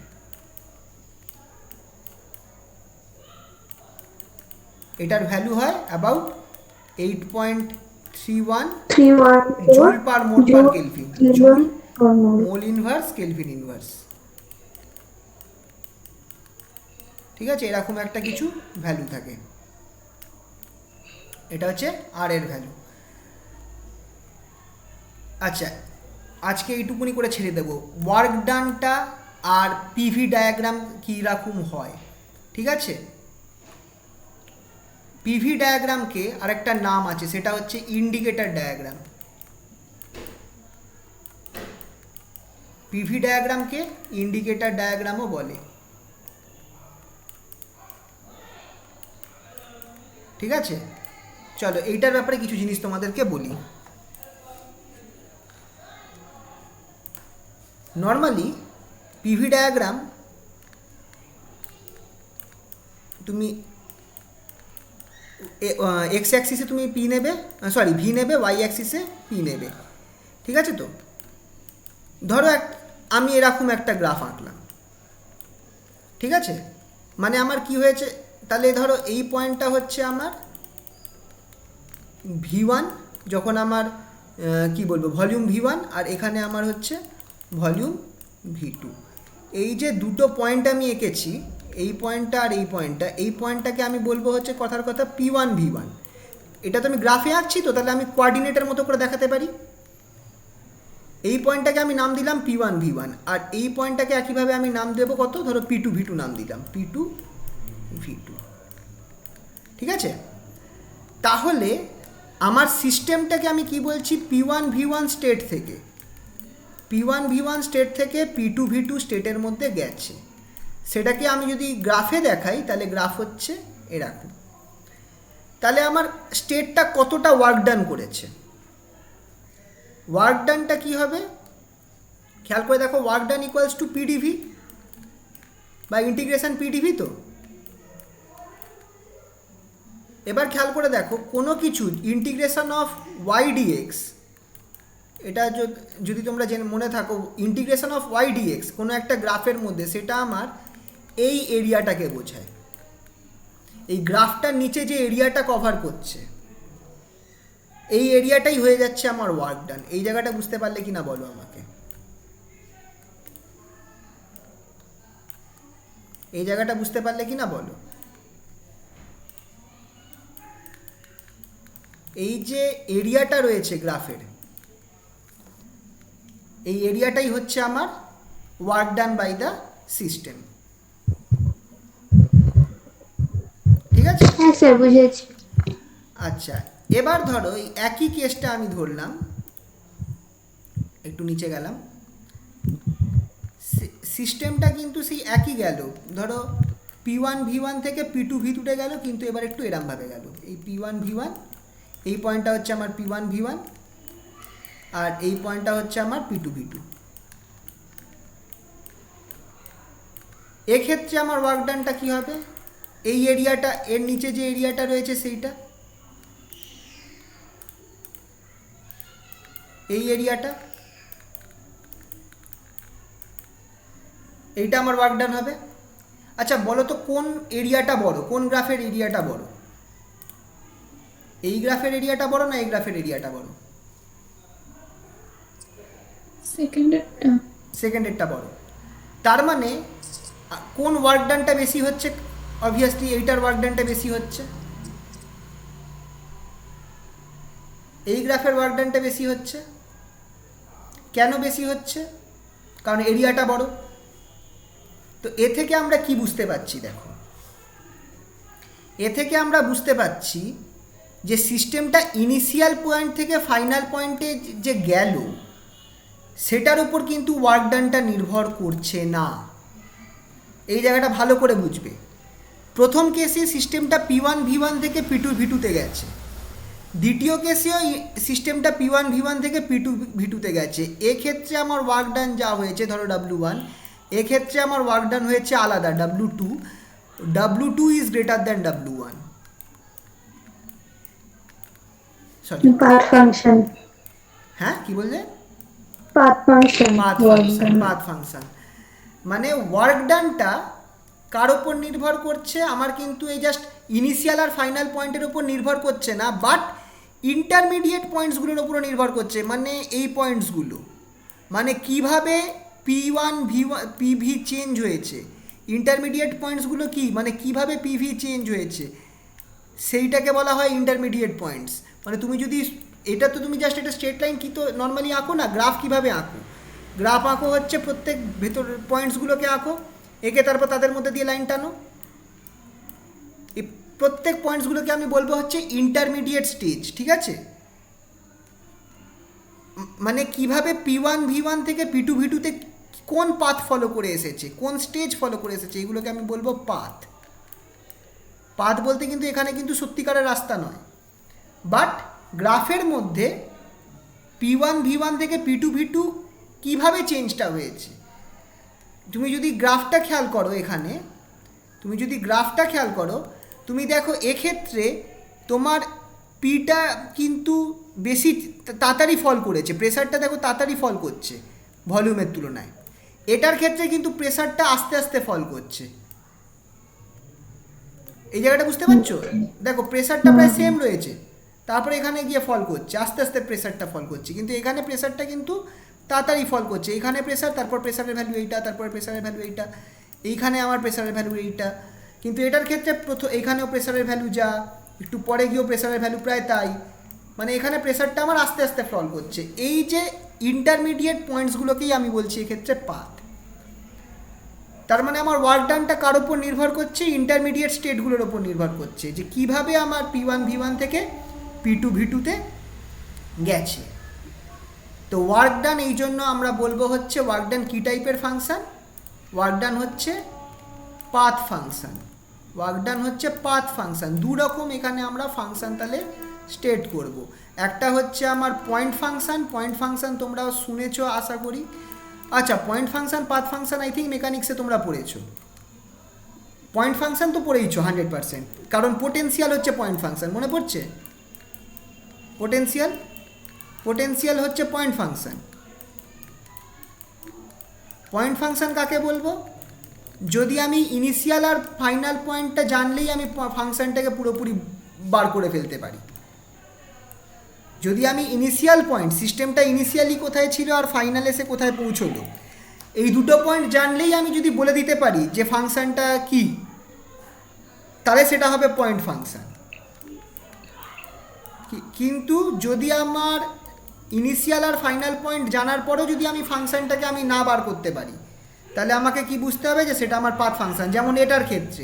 এটার ভ্যালু হয় about 8.31 joule per mole per kelvin, joule mole inverse kelvin inverse. ঠিক আছে, এরকম একটা কিছু ভ্যালু থাকে, এটা হচ্ছে আর এর ভ্যালু। আচ্ছা, আজকে এইটুকুনি করে ছেড়ে দেবো। ওয়ার্ক ডানটা আর পিভি ডায়াগ্রাম কীরকম হয়, ঠিক আছে। পিভি ডায়াগ্রামকে আরেকটা নাম আছে, সেটা হচ্ছে ইন্ডিকেটর ডায়াগ্রাম। পিভি ডায়াগ্রামকে ইন্ডিকেটর ডায়াগ্রামও বলে। ঠিক আছে, চলো এইটার ব্যাপারে কিছু জিনিস তোমাদেরকে বলি। নর্মালি পিভি ডায়াগ্রাম তুমি এক্স অ্যাক্সিসে তুমি ভি নেবে, ওয়াই অ্যাক্সিসে পি নেবে। ঠিক আছে, তো ধরো আমি এরকম একটা গ্রাফ আঁকলাম। ঠিক আছে, মানে আমার কি হয়েছে, তাহলে ধরো এই পয়েন্টটা হচ্ছে আমার V1, যখন আমার কি বলবো ভলিউম V1, আর এখানে আমার হচ্ছে ভলিউম V2। এই যে দুটো পয়েন্ট আমি এঁকেছি, এই পয়েন্টটা আর এই পয়েন্টটাকে আমি বলবো হচ্ছে কথার কথা P1 V1। এটা তো আমি গ্রাফে আঁকছি, তো তাহলে আমি কোঅর্ডিনেটের মতো করে দেখাতে পারি। এই পয়েন্টটাকে আমি নাম দিলাম P1 V1, আর এই পয়েন্টটাকে একইভাবে আমি নাম দেবো কত, ধরো P2 V2 নাম দিলাম, P2 V2। ঠিক আছে, তাহলে আমার সিস্টেমটাকে আমি কি বলছি, P1 V1 স্টেট থেকে P2 V2 স্টেটের মধ্যে গেছে। সেটাকে আমি যদি গ্রাফে দেখাই, তাহলে গ্রাফ হচ্ছে এরকম। তাহলে আমার স্টেটটা কতটা ওয়ার্ক ডান করেছে, ওয়ার্ক ডানটা কী হবে খেয়াল করে দেখো, work done equals to PdV বা ইন্টিগ্রেশন PdV। তো এবার খেয়াল করে দেখো, কোনো কিছু ইন্টিগ্রেশন অফ y dx, এটা যদি তোমরা মনে থাকো, ইন্টিগ্রেশন অফ y dx কোনো একটা গ্রাফের মধ্যে, সেটা আমার এই এরিয়াটাকে বোঝায়। এই গ্রাফটার নিচে যে এরিয়াটা কভার করছে, এই এরিয়াটাই হয়ে যাচ্ছে আমার ওয়ার্ক ডান। এই জায়গাটা বুঝতে পারলে কি না বলো আমাকে, এই জায়গাটা বুঝতে পারলে কি না বলো। এই যে এরিয়াটা রয়েছে গ্রাফের, এই এরিয়াটাই হচ্ছে আমার work done by the system. ঠিক আছে, হ্যাঁ স্যার বুঝেছি। আচ্ছা, এবার ধরো এই একই কেসটা আমি ধরলাম, একটু নিচে গেলাম, সিস্টেমটা কিন্তু সেই একই গেল। ধরো P1 V1 থেকে P2 V2 গেল, কিন্তু এবার একটু এরমভাবে গেল। এই P1 V1, এই পয়েন্টটা হচ্ছে আমার P1 V1, আর এই পয়েন্টটা হচ্ছে আমার P2 V2। এক্ষেত্রে আমার ওয়ার্ক ডানটা কী হবে? এই এরিয়াটা, এর নিচে যে এরিয়াটা রয়েছে সেইটা, এই এরিয়াটা, এইটা আমার ওয়ার্ক ডান হবে। আচ্ছা বলো তো কোন এরিয়াটা বড়, কোন গ্রাফের এরিয়াটা বড়? এই গ্রাফের এরিয়াটা বড় না এই গ্রাফের এরিয়াটা বড়? সেকেন্ডেরটা বড়। তার মানে কোন ওয়ার্ক ডানটা বেশি হচ্ছে? অবভিয়াসলি এইটার ওয়ার্ক ডানটা বেশি হচ্ছে। এই গ্রাফের ওয়ার্ক ডানটা বেশি হচ্ছে। কেন বেশি হচ্ছে? কারণ এরিয়াটা বড়। তো এ থেকে আমরা কি বুঝতে পারছি? দেখো, এ থেকে আমরা বুঝতে পারছি যে সিস্টেমটা ইনিশিয়াল পয়েন্ট থেকে ফাইনাল পয়েন্টে যে গেল সেটার উপর কিন্তু ওয়ার্ক ডানটা নির্ভর করছে না। এই জায়গাটা ভালো করে বুঝবে। প্রথম কেসে সিস্টেমটা P1 V1 থেকে P2 V2 গেছে, দ্বিতীয় কেসেও সিস্টেমটা P1 V1 থেকে P2 V2 গেছে। এক্ষেত্রে আমার ওয়ার্ক ডান যা হয়েছে ধরো W1, এক্ষেত্রে আমার ওয়ার্ক ডান হয়েছে আলাদা W2। W2 is greater than W1। Sorry, path function, হ্যাঁ কি বললে? Path function, path function. মানে ওয়ার্ক ডানটা কার ওপর নির্ভর করছে? আমার কিন্তু এই জাস্ট ইনিশিয়াল আর ফাইনাল পয়েন্টের ওপর নির্ভর করছে না, বাট ইন্টারমিডিয়েট পয়েন্টসগুলোর ওপর নির্ভর করছে। মানে এই পয়েন্টসগুলো, মানে কিভাবে P1 চেঞ্জ হয়েছে, ইন্টারমিডিয়েট পয়েন্টসগুলো কি, মানে কিভাবে PV চেঞ্জ হয়েছে, সেইটাকে বলা হয় ইন্টারমিডিয়েট পয়েন্টস। মানে তুমি যদি এটা তো তুমি জাস্ট একটা স্ট্রেট লাইন কি তো নর্মালি আঁকো না, গ্রাফ কিভাবে আঁকো? গ্রাফ আঁকো হচ্ছে প্রত্যেক ভেতর পয়েন্টসগুলোকে আঁকো, এঁকে তারপর তাদের মধ্যে দিয়ে লাইন টানো। এই প্রত্যেক পয়েন্টসগুলোকে আমি বলবো হচ্ছে ইন্টারমিডিয়েট স্টেজ, ঠিক আছে? মানে কিভাবে P1 V1 থেকে P2 V2 তে কোন পাথ ফলো করে এসেছে, কোন স্টেজ ফলো করে এসেছে, এগুলোকে আমি বলবো পাথ। পাথ বলতে কিন্তু এখানে কিন্তু সত্যিকারের রাস্তা নয়, বাট গ্রাফের মধ্যে P1 V1 থেকে P2 V2 কিভাবে চেঞ্জটা হয়েছে। তুমি যদি গ্রাফটা খেয়াল করো, এখানে তুমি যদি গ্রাফটা খেয়াল করো, তুমি দেখো এক্ষেত্রে তোমার পিটা কিন্তু বেশি তাড়াতাড়ি ফল করেছে, প্রেসারটা দেখো তাড়াতাড়ি ফল করছে ভলিউমের তুলনায়। এটার ক্ষেত্রে কিন্তু প্রেসারটা আস্তে আস্তে ফল করছে। এই জায়গাটা বুঝতে পারছো? দেখো প্রেসারটা প্রায় সেম রয়েছে, তারপরে এখানে গিয়ে ফল করছে, আস্তে আস্তে প্রেসারটা ফল করছে, কিন্তু এখানে প্রেসারটা কিন্তু তাড়াতাড়ি ফল করছে। এইখানে প্রেসার, তারপর প্রেসারের ভ্যালু এইটা, তারপরে প্রেসারের ভ্যালু এইটা, এইখানে আমার প্রেসারের ভ্যালু এইটা। কিন্তু এটার ক্ষেত্রে এইখানেও প্রেসারের ভ্যালু যা, একটু পরে গিয়েও প্রেসারের ভ্যালু প্রায় তাই। মানে এখানে প্রেসারটা আমার আস্তে আস্তে ফল করছে। এই যে ইন্টারমিডিয়েট পয়েন্টসগুলোকেই আমি বলছি এক্ষেত্রে পাথ। তার মানে আমার ওয়ার্ক ডানটা কার ওপর নির্ভর করছে? ইন্টারমিডিয়েট স্টেটগুলোর ওপর নির্ভর করছে, যে কিভাবে আমার P1 V1 থেকে P2 V2 তে গেছে। তো ওয়ার্ক ডান এই জন্য আমরা বলবো হচ্ছে ওয়ার্ক ডান কী টাইপের ফাংশন? ওয়ার্ক ডান হচ্ছে পাথ ফাংশন। ওয়ার্ক ডান হচ্ছে পাথ ফাংশন। দু রকম এখানে আমরা ফাংশন তাহলে স্টেট করব। একটা হচ্ছে আমার পয়েন্ট ফাংশন। পয়েন্ট ফাংশন তোমরা শুনেছো আশা করি। আচ্ছা, point function, path function I think মেকানিক্সে তোমরা পড়েছো। পয়েন্ট ফাংশন তো পড়েইছো 100%, কারণ পোটেনশিয়াল হচ্ছে পয়েন্ট ফাংশন, মনে পড়ছে? পোটেনশিয়াল হচ্ছে পয়েন্ট ফাংশন। পয়েন্ট ফাংশন কাকে বলবো? যদি আমি ইনিশিয়াল আর ফাইনাল পয়েন্টটা জানলেই আমি ফাংশনটাকে পুরোপুরি বার করে ফেলতে পারি। যদি আমি ইনিশিয়াল পয়েন্ট, সিস্টেমটা ইনিশিয়ালি কোথায় ছিল আর ফাইনালে সে কোথায় পৌঁছলো, এই দুটো পয়েন্ট জানলেই আমি যদি বলে দিতে পারি যে ফাংশনটা কি, তাহলে সেটা হবে পয়েন্ট ফাংশন। কিন্তু যদি আমার ইনিশিয়াল আর ফাইনাল পয়েন্ট জানার পরেও যদি আমি ফাংশনটাকে আমি না বার করতে পারি, তাহলে আমাকে কি বুঝতে হবে? যে সেটা আমার পাথ ফাংশন। যেমন এটার ক্ষেত্রে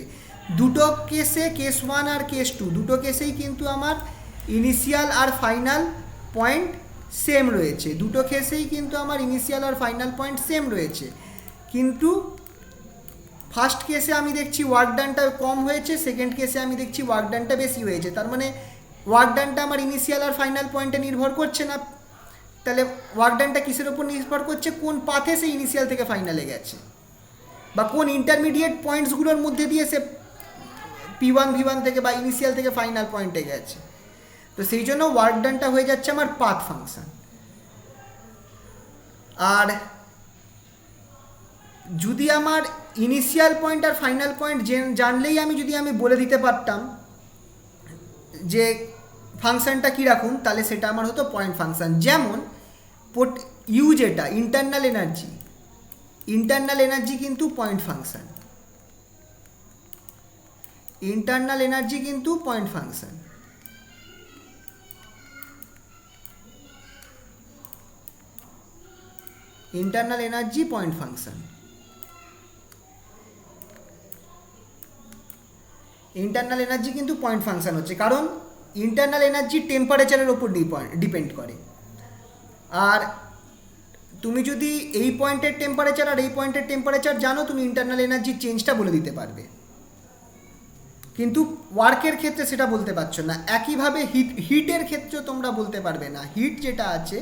দুটো কেসে, কেস 1 আর কেস 2, দুটো কেসেই কিন্তু আমার ইনিশিয়াল আর ফাইনাল পয়েন্ট সেম রয়েছে। দুটো কেসেই কিন্তু আমার ইনিশিয়াল আর ফাইনাল পয়েন্ট সেম রয়েছে, কিন্তু ফার্স্ট কেসে আমি দেখছি ওয়ার্ক ডানটা কম হয়েছে, সেকেন্ড কেসে আমি দেখছি ওয়ার্ক ডানটা বেশি হয়েছে। তার মানে ওয়ার্ক ডানটা আমার ইনিশিয়াল আর ফাইনাল পয়েন্টে নির্ভর করছে না। তাহলে ওয়ার্ক ডানটা কিসের ওপর নির্ভর করছে? কোন পাথে সে ইনিশিয়াল থেকে ফাইনালে গেছে, বা কোন ইন্টারমিডিয়েট পয়েন্টসগুলোর মধ্যে দিয়ে সে P1 V1 থেকে বা ইনিশিয়াল থেকে ফাইনাল পয়েন্টে গেছে। তো সেই জন্য ওয়ার্ক ডানটা হয়ে যাচ্ছে আমার পাথ ফাংশন। আর যদি আমার ইনিশিয়াল পয়েন্ট আর ফাইনাল পয়েন্ট জানলেই যদি আমি বলে দিতে পারতাম যে ফাংশনটা কীরকম, তাহলে সেটা আমার হতো পয়েন্ট ফাংশন। যেমন ইউ যেটা ইন্টারনাল এনার্জি কিন্তু পয়েন্ট ফাংশন, ইন্টারনাল এনার্জি কিন্তু point function. Internal energy point function. Internal energy কিন্তু পয়েন্ট ফাংশন হচ্ছে, কারণ ইন্টারনাল এনার্জি টেম্পারেচারের ওপর ডিপেন্ড করে। আর তুমি যদি এই পয়েন্টের টেম্পারেচার আর এই পয়েন্টের টেম্পারেচার জানো, তুমি ইন্টারনাল এনার্জির চেঞ্জটা বলে দিতে পারবে, কিন্তু ওয়ার্কের ক্ষেত্রে সেটা বলতে পারছো না। একইভাবে হিটের ক্ষেত্রেও তোমরা বলতে পারবে না। হিট যেটা আছে,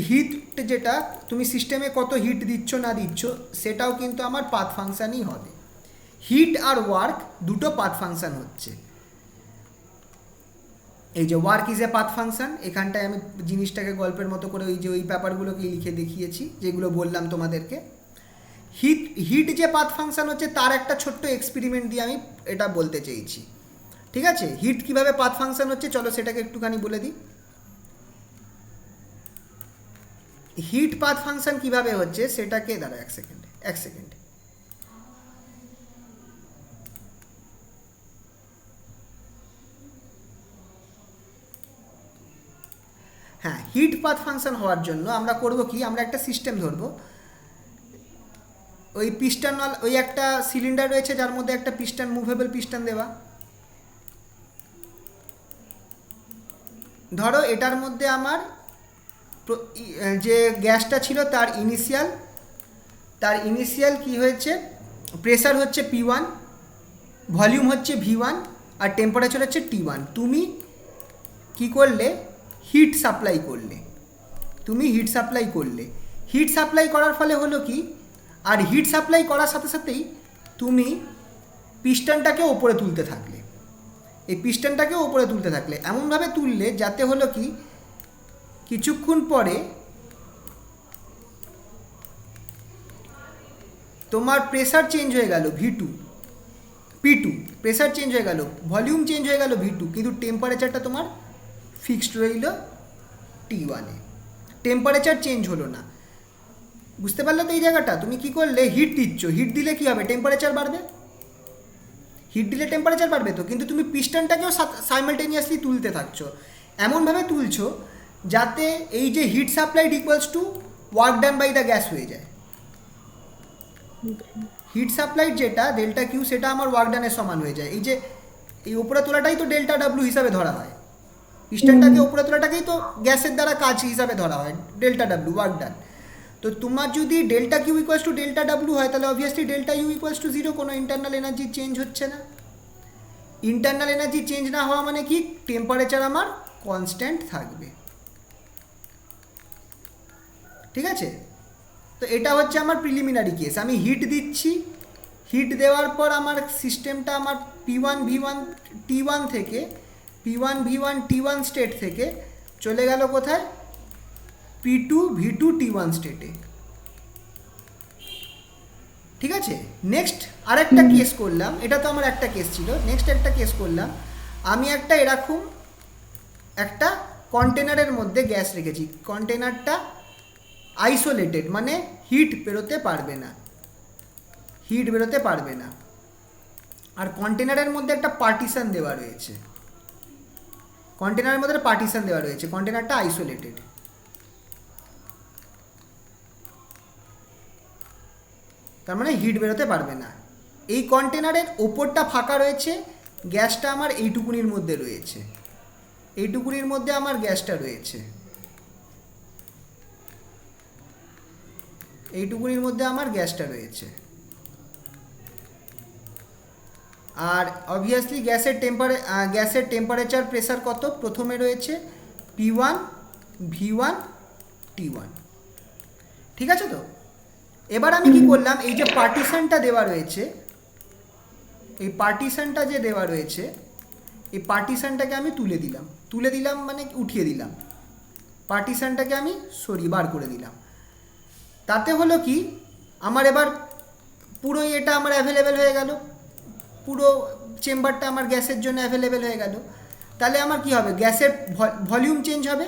হিট যেটা তুমি সিস্টেমে কত হিট দিচ্ছ না দিচ্ছ, সেটাও কিন্তু আমার পাথ ফাংশনই হবে। হিট আর ওয়ার্ক দুটো পাথ ফাংশন হচ্ছে। এই যে work is a path function, এখানটায় আমি জিনিসটাকে গল্পের মতো করে ওই ব্যাপারগুলোকে লিখে দেখিয়েছি যেগুলো বললাম তোমাদেরকে। হিট যে পাথ ফাংশন হচ্ছে তার একটা ছোট্ট এক্সপেরিমেন্ট দিয়ে আমি এটা বলতে চেয়েছি। ঠিক আছে, হিট কিভাবে পাথ ফাংশন হচ্ছে চলো সেটাকে একটুখানি বলে দিই। হিট পাথ ফাংশন কিভাবে হচ্ছে সেটাকে দাঁড়া এক সেকেন্ড। হ্যাঁ, হিট পাথ ফাংশন হওয়ার জন্য আমরা করব কি, আমরা একটা সিস্টেম ধরবো। ওই পিস্টন ওই একটা সিলিন্ডার রয়েছে যার মধ্যে একটা পিস্টন, মুভেবল পিস্টন দেওয়া। ধরো এটার মধ্যে আমার যে গ্যাসটা ছিল তার ইনিশিয়াল কি হয়েছে, প্রেসার হচ্ছে P1, ভলিউম হচ্ছে V1 আর টেম্পারেচার হচ্ছে T1। তুমি কি করলে, হিট সাপ্লাই করলে। হিট সাপ্লাই করার ফলে হলো কি, আর হিট সাপ্লাই করার সাথে সাথেই তুমি পিস্টনটাকে ওপরে তুলতে থাকলে। এই পিস্টনটাকে ওপরে তুলতে থাকলে এমনভাবে তুললে যাতে হলো কি কিছুক্ষণ পরে তোমার প্রেসার চেঞ্জ হয়ে গেল P2, প্রেসার চেঞ্জ হয়ে গেল, ভলিউম চেঞ্জ হয়ে গেল V2, কিন্তু টেম্পারেচারটা তোমার ফিক্সড রইল T1 এ, টেম্পারেচার চেঞ্জ হলো না। বুঝতে পারলে তো এই জায়গাটা? তুমি কি করলে, হিট দিচ্ছ, হিট দিলে কি হবে, টেম্পারেচার বাড়বে, তো কিন্তু তুমি পিস্টনটাকেও সাইমালটেনিয়াসলি তুলতে থাকছো। এমনভাবে তুলছো যাতে এই যে heat supplied equals to work done by the gas হয়ে যায়। হিট সাপ্লাইড যেটা ডেল্টা কিউ, সেটা আমার ওয়ার্ক ডানের সমান হয়ে যায়। এই যে এই উপরে তোলাটাই তো ডেল্টা ডাব্লিউ হিসাবে ধরা হয়, পিস্টনটাকে উপরে তোলাটাকেই তো গ্যাসের দ্বারা কাজ হিসাবে ধরা হয়, ডেল্টা ডাব্লিউ ওয়ার্ক ডান। তো তোমার যদি delta Q equals to delta W হয়, তাহলে obviously delta U equals to 0, কোনো ইন্টারনাল এনার্জি চেঞ্জ হচ্ছে না। ইন্টারনাল এনার্জি চেঞ্জ না হওয়া মানে কি, টেম্পারেচার আমার কনস্ট্যান্ট থাকবে। ঠিক আছে, তো এটা হচ্ছে আমার প্রিলিমিনারি কেস। আমি হিট দিচ্ছি, হিট দেওয়ার পর আমার সিস্টেমটা আমার P1 V1 T1 থেকে P1 V1 T1 স্টেট থেকে চলে গেল কোথায়, P2 V2 T1 স্টেটে। ঠিক আছে, নেক্সট আরেকটা কেস করলাম, এটা তো আমার একটা কেস ছিল। নেক্সট একটা কেস করলাম, আমি একটা এরকম একটা কন্টেনারের মধ্যে গ্যাস রেখেছি, কন্টেনারটা আইসোলেটেড, মানে হিট বেরোতে পারবে না, আর কন্টেনারের মধ্যে একটা পার্টিশন দেওয়া রয়েছে, কন্টেনারটা আইসোলেটেড। তার মানে হিট বেরোতে পারবে না। এই কন্টেনারের ওপরটা ফাঁকা রয়েছে, গ্যাসটা আমার এইটুকুনির মধ্যে রয়েছে, এইটুকুনির মধ্যে আমার গ্যাসটা রয়েছে, এইটুকুনির মধ্যে আমার গ্যাসটা রয়েছে। আর অবভিয়াসলি গ্যাসের টেম্পারেচার প্রেসার কত? প্রথমে রয়েছে P1 V1 T1, ঠিক আছে তো? এবার আমি কি করলাম, এই যে পার্টিশনটা দেওয়া রয়েছে, এই পার্টিশনটা যে দেওয়া রয়েছে, এই পার্টিশনটাকে আমি তুলে দিলাম মানে উঠিয়ে দিলাম, পার্টিশনটাকে আমি বার করে দিলাম। তাতে হলো কি, আমার এবার পুরো এটা আমার অ্যাভেলেবেল হয়ে গেল, পুরো চেম্বারটা আমার গ্যাসের জন্য অ্যাভেলেবেল হয়ে গেল। তাহলে আমার কি হবে, গ্যাসের ভলিউম চেঞ্জ হবে,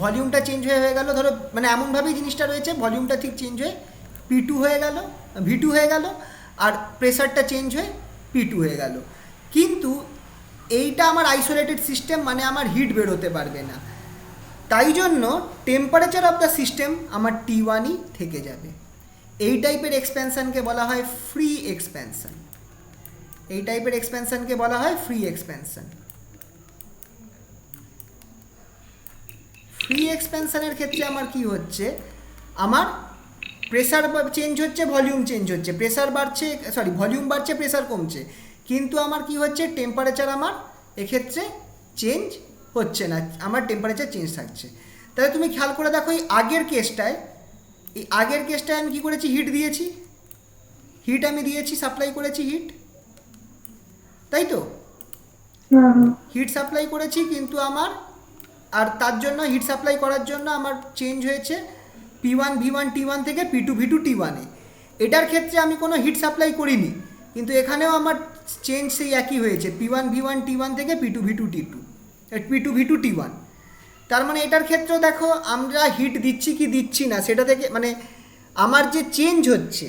ভলিউমটা চেঞ্জ হয়ে গেল। ধরো মানে এমনভাবেই জিনিসটা রয়েছে, ভলিউমটা ঠিক চেঞ্জ হয়ে P2 হয়ে গেল, V2 হয়ে গেল, আর প্রেসারটা চেঞ্জ হয়ে P2 হয়ে গেল। কিন্তু এইটা আমার আইসোলেটেড সিস্টেম, মানে আমার হিট বেরোতে পারবে না, তাই জন্য টেম্পারেচার অফ দ্য সিস্টেম আমার T1ই থেকে যাবে। এই টাইপের এক্সপ্যানশনকে বলা হয় ফ্রি এক্সপ্যানশন, ফ্রি এক্সপ্যানশনের ক্ষেত্রে আমার কি হচ্ছে, আমার প্রেসার চেঞ্জ হচ্ছে, ভলিউম চেঞ্জ হচ্ছে, ভলিউম বাড়ছে, প্রেসার কমছে, কিন্তু আমার কি হচ্ছে, টেম্পারেচার আমার এক্ষেত্রে চেঞ্জ হচ্ছে না, আমার টেম্পারেচার চেঞ্জ থাকছে। তাহলে তুমি খেয়াল করে দেখো, এই আগের কেসটায় আমি কি করেছি, হিট আমি দিয়েছি, সাপ্লাই করেছি হিট, তাই তো? হিট সাপ্লাই করেছি, কিন্তু আমার আর তার জন্য হিট সাপ্লাই করার জন্য আমার চেঞ্জ হয়েছে P1 V1 T1 থেকে P2 V2 T1 এ। এটার ক্ষেত্রে আমি কোনো হিট সাপ্লাই করিনি, কিন্তু এখানেও আমার চেঞ্জ সেই একই হয়েছে, P1 V1 T1 থেকে P2 V2 T1। তার মানে এটার ক্ষেত্রেও দেখো আমরা হিট দিচ্ছি কি দিচ্ছি না সেটা থেকে, মানে আমার যে চেঞ্জ হচ্ছে,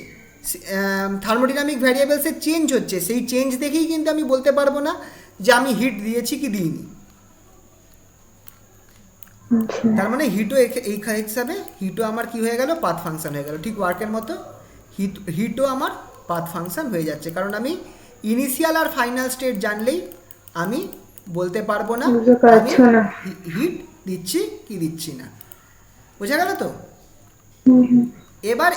থার্মোডাইনামিক ভ্যারিয়েবলসের চেঞ্জ হচ্ছে, সেই চেঞ্জ দেখেই কিন্তু আমি বলতে পারবো না যে আমি হিট দিয়েছি কি দিইনি। তার মানে এই হিসাবে হিটও আমার কি হয়ে গেল, পাথ ফাংশন হয়ে গেল। ঠিক ওয়ার্কের মতো হিটও আমার পাথ ফাংশন হয়ে যাচ্ছে, কারণ আমি ইনিশিয়াল আর ফাইনাল স্টেট জানলেই আমি বলতে পারবো না আমি হিট দিচ্ছি কি দিচ্ছি না। বোঝা গেল তো? এবার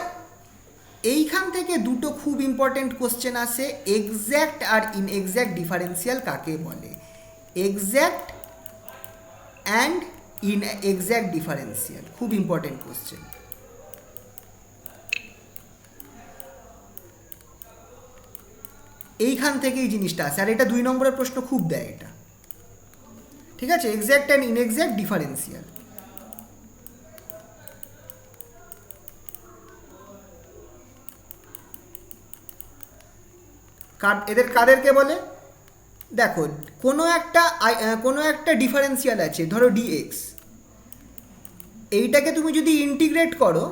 এইখান থেকে দুটো খুব ইম্পর্টেন্ট কোশ্চেন আসে, এক্স্যাক্ট আর ইনএক্স্যাক্ট ডিফারেন্সিয়াল কাকে বলে? এক্স্যাক্ট অ্যান্ড ইনএক্স্যাক্ট ডিফারেন্সিয়াল, খুব ইম্পর্টেন্ট কোশ্চেন। এইখান থেকেই জিনিসটা আসে, আর এটা 2 নম্বরের প্রশ্ন খুব দেয় এটা, ঠিক আছে? Exact and inexact differential. এদের কাদেরকে বলে? দেখো, কোনো একটা ডিফারেন্সিয়াল আছে, ধরো dx, এইটাকে তুমি যদি ইন্টিগ্রেট করো,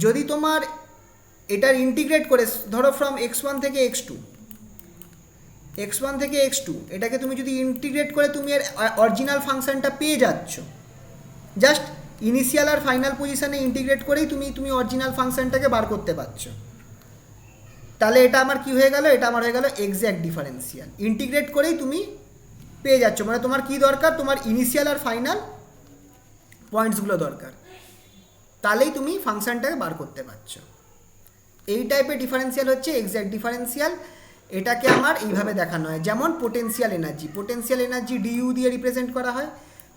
যদি তোমার এটার ইন্টিগ্রেট করে ধরো ফ্রম x1 থেকে x2, এটাকে তুমি যদি ইন্টিগ্রেট করে তুমি এর অরিজিনাল ফাংশনটা পেয়ে যাচ্ছ, জাস্ট ইনিশিয়াল আর ফাইনাল পজিশনে ইন্টিগ্রেট করেই তুমি অরিজিনাল ফাংশনটাকে বার করতে পারছো, তাহলে এটা আমার কি হয়ে গেল, এটা আমার হয়ে গেল এক্স্যাক্ট ডিফারেন্সিয়াল। ইন্টিগ্রেট করেই তুমি পেয়ে যাচ্ছ, মানে তোমার কি দরকার, তোমার ইনিশিয়াল আর ফাইনাল পয়েন্টসগুলো দরকার, তাহলেই তুমি ফাংশনটাকে বার করতে পারছো। এই টাইপের ডিফারেন্সিয়াল হচ্ছে এক্স্যাক্ট ডিফারেন্সিয়াল। এটাকে আমার এইভাবে দেখানো হয়, যেমন পোটেনশিয়াল এনার্জি ডিইউ দিয়ে রিপ্রেজেন্ট করা হয়।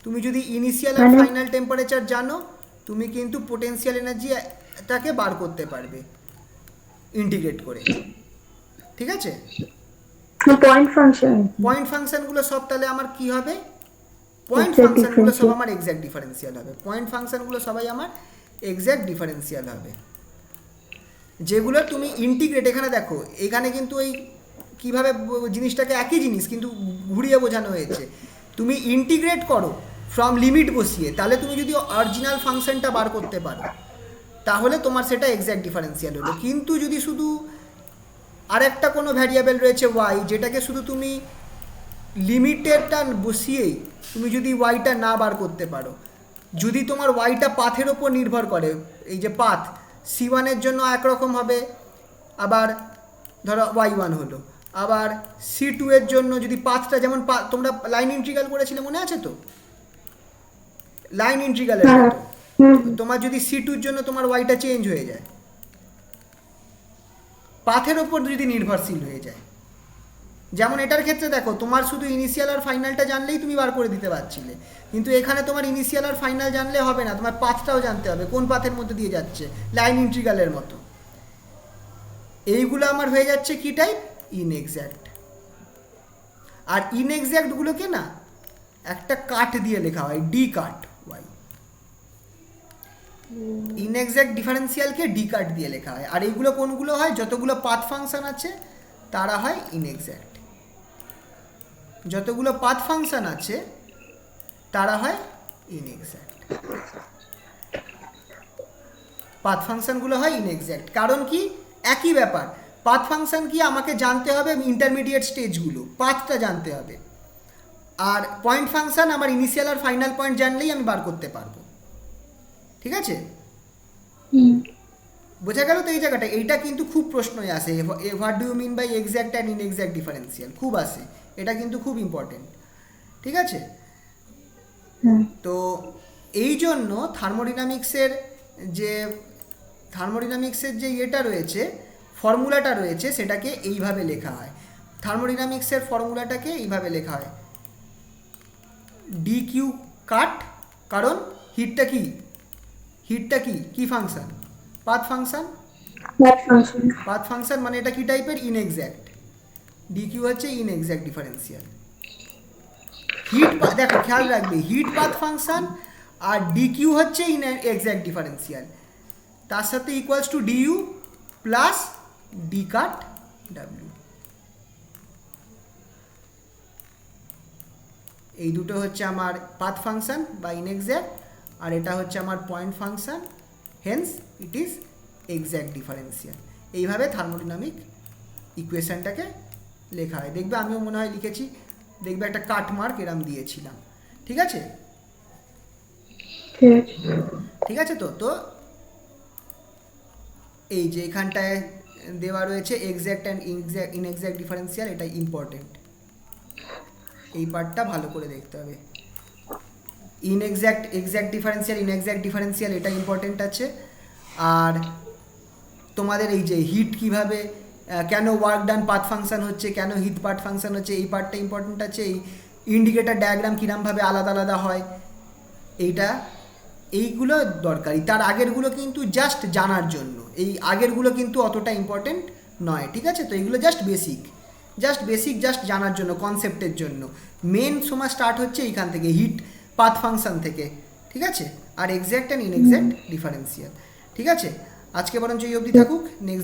তুমি যদি ইনিশিয়াল আর ফাইনাল টেম্পারেচার জানো, তুমি কিন্তু পোটেনশিয়াল এনার্জিটাকে বার করতে পারবে ইন্টিগ্রেট করে, ঠিক আছে? পয়েন্ট ফাংশনগুলো সব তাহলে আমার কি হবে, পয়েন্ট ফাংশনগুলো সব আমার এক্স্যাক্ট ডিফারেন্সিয়াল হবে, পয়েন্ট ফাংশনগুলো সবাই আমার এক্স্যাক্ট ডিফারেন্সিয়াল হবে, যেগুলো তুমি ইন্টিগ্রেট। এখানে দেখো, এখানে কিন্তু এই কীভাবে জিনিসটাকে একই জিনিস কিন্তু ঘুরিয়ে বোঝানো হয়েছে। তুমি ইন্টিগ্রেট করো ফ্রম লিমিট বসিয়ে, তাহলে তুমি যদি অরিজিনাল ফাংশনটা বার করতে পারো, তাহলে তোমার সেটা এক্স্যাক্ট ডিফারেন্সিয়াল হলো। কিন্তু যদি শুধু আরেকটা কোনো ভ্যারিয়েবল রয়েছে y, যেটাকে শুধু তুমি লিমিটেডটা বসিয়েই তুমি যদি ওয়াইটা না বার করতে পারো, যদি তোমার ওয়াইটা পাথের ওপর নির্ভর করে, এই যে পাথ c1 এর জন্য একরকম হবে, আবার ধরো y1 হলো, আবার c2 এর জন্য যদি পাথটা, যেমন তোমরা লাইন ইন্টিগ্রাল করেছিলে মনে আছে তো, লাইন ইন্টিগ্রালের মতো, হুম তোমার যদি C2 জন্য তোমার ওয়াইটা চেঞ্জ হয়ে যায়, পাথের ওপর যদি নির্ভরশীল হয়ে যায়, যেমন এটার ক্ষেত্রে দেখো তোমার শুধু ইনিশিয়াল আর ফাইনালটা জানলেই তুমি বার করে দিতে পারছিলে, কিন্তু এখানে তোমার ইনিশিয়াল আর ফাইনাল জানলে হবে না, তোমার পাথটাও জানতে হবে কোন পাথের মধ্যে দিয়ে যাচ্ছে, লাইন ইন্টিগ্রালের মতো। এইগুলো আমার হয়ে যাচ্ছে কি টাইপ, ইনএক্স্যাক্ট। আর ইনএক্স্যাক্টগুলোকে না একটা কাট দিয়ে লেখা হয়, ডি কাট ওয়াই। ইনএক্স্যাক্ট ডিফারেন্সিয়ালকে ডি কাট দিয়ে লেখা হয়। আর এইগুলো কোনগুলো হয়, যতগুলো পাথ ফাংশন আছে তারা হয় ইনএক্স্যাক্ট, যতগুলো পাথ ফাংশন আছে তারা হয় ইনএক্স্যাক্ট। পাথ ফাংশনগুলো হয় ইনএক্স্যাক্ট, কারণ কি একই ব্যাপার। পাথ ফাংশন কি আমাকে জানতে হবে ইন্টারমিডিয়েট স্টেজগুলো, পাথটা জানতে হবে। আর পয়েন্ট ফাংশন আমার ইনিশিয়াল আর ফাইনাল পয়েন্ট জানলেই আমি বার করতে পারবো, ঠিক আছে? বোঝা গেল তো এই জায়গাটা? এইটা কিন্তু খুব প্রশ্নই আসে, what do you mean by exact and inexact differential, খুব আসে, এটা কিন্তু খুব ইম্পর্টেন্ট, ঠিক আছে? তো এই জন্য থার্মোডিনামিক্সের যে ইয়েটা রয়েছে, ফর্মুলাটা রয়েছে, সেটাকে এইভাবে লেখা হয়। থার্মোডিনামিক্সের ফর্মুলাটাকে এইভাবে লেখা হয়, ডি কিউ কাট, কারণ হিটটা কি function, path function. Path function মানে এটা কি টাইপের, ইনএক্স্যাক্ট। ডি কিউ হচ্ছে ইনএক্স্যাক্ট ডিফারেন্সিয়াল। হিট, দেখো খেয়াল রাখবে, হিট পাথ ফাংশন আর ডি কিউ হচ্ছে ইনএক্স্যাক্ট ডিফারেন্সিয়াল, তার সাথে equals to DU plus D cut W. এই দুটো হচ্ছে আমার পাথ ফাংশন বা ইনএক্স্যাক্ট, আর এটা হচ্ছে আমার point function, hence it is exact differential. এইভাবে থার্মোডিনামিক ইকুয়েশনটাকে লেখা হয়। দেখবে আমিও মনে হয় লিখেছি, দেখবে একটা কাট মার্ক এরম দিয়েছিলাম, ঠিক আছে? ঠিক আছে। তো এই যে এখানটায় দেওয়া রয়েছে এক্স্যাক্ট অ্যান্ড ইনএক্স্যাক্ট ডিফারেন্সিয়াল, এটা ইম্পর্টেন্ট, এই পার্টটা ভালো করে দেখতে হবে। এক্স্যাক্ট ডিফারেন্সিয়াল, ইনএক্স্যাক্ট ডিফারেন্সিয়াল, এটা ইম্পর্টেন্ট আছে। আর তোমাদের এই যে হিট কিভাবে, কেন ওয়ার্ক ডান পাথ ফাংশন হচ্ছে, কেন হিট পাথ ফাংশন হচ্ছে, এই পার্টটা ইম্পর্টেন্ট আছে। এই ইন্ডিকেটর ডায়াগ্রাম কিরমভাবে আলাদা আলাদা হয়, এইগুলো দরকারি। তার আগেরগুলো কিন্তু জাস্ট জানার জন্য, এই আগেরগুলো কিন্তু অতটা ইম্পর্টেন্ট নয়, ঠিক আছে? তো এইগুলো জাস্ট বেসিক জানার জন্য, কনসেপ্টের জন্য। মেন সময় স্টার্ট হচ্ছে এইখান থেকে, হিট পাথ ফাংশন থেকে, ঠিক আছে? আর এক্স্যাক্ট অ্যান্ড ইনএক্স্যাক্ট ডিফারেন্সিয়াল, ঠিক আছে? আজকে বরঞ্চ এই অবধি থাকুক, নেক্সট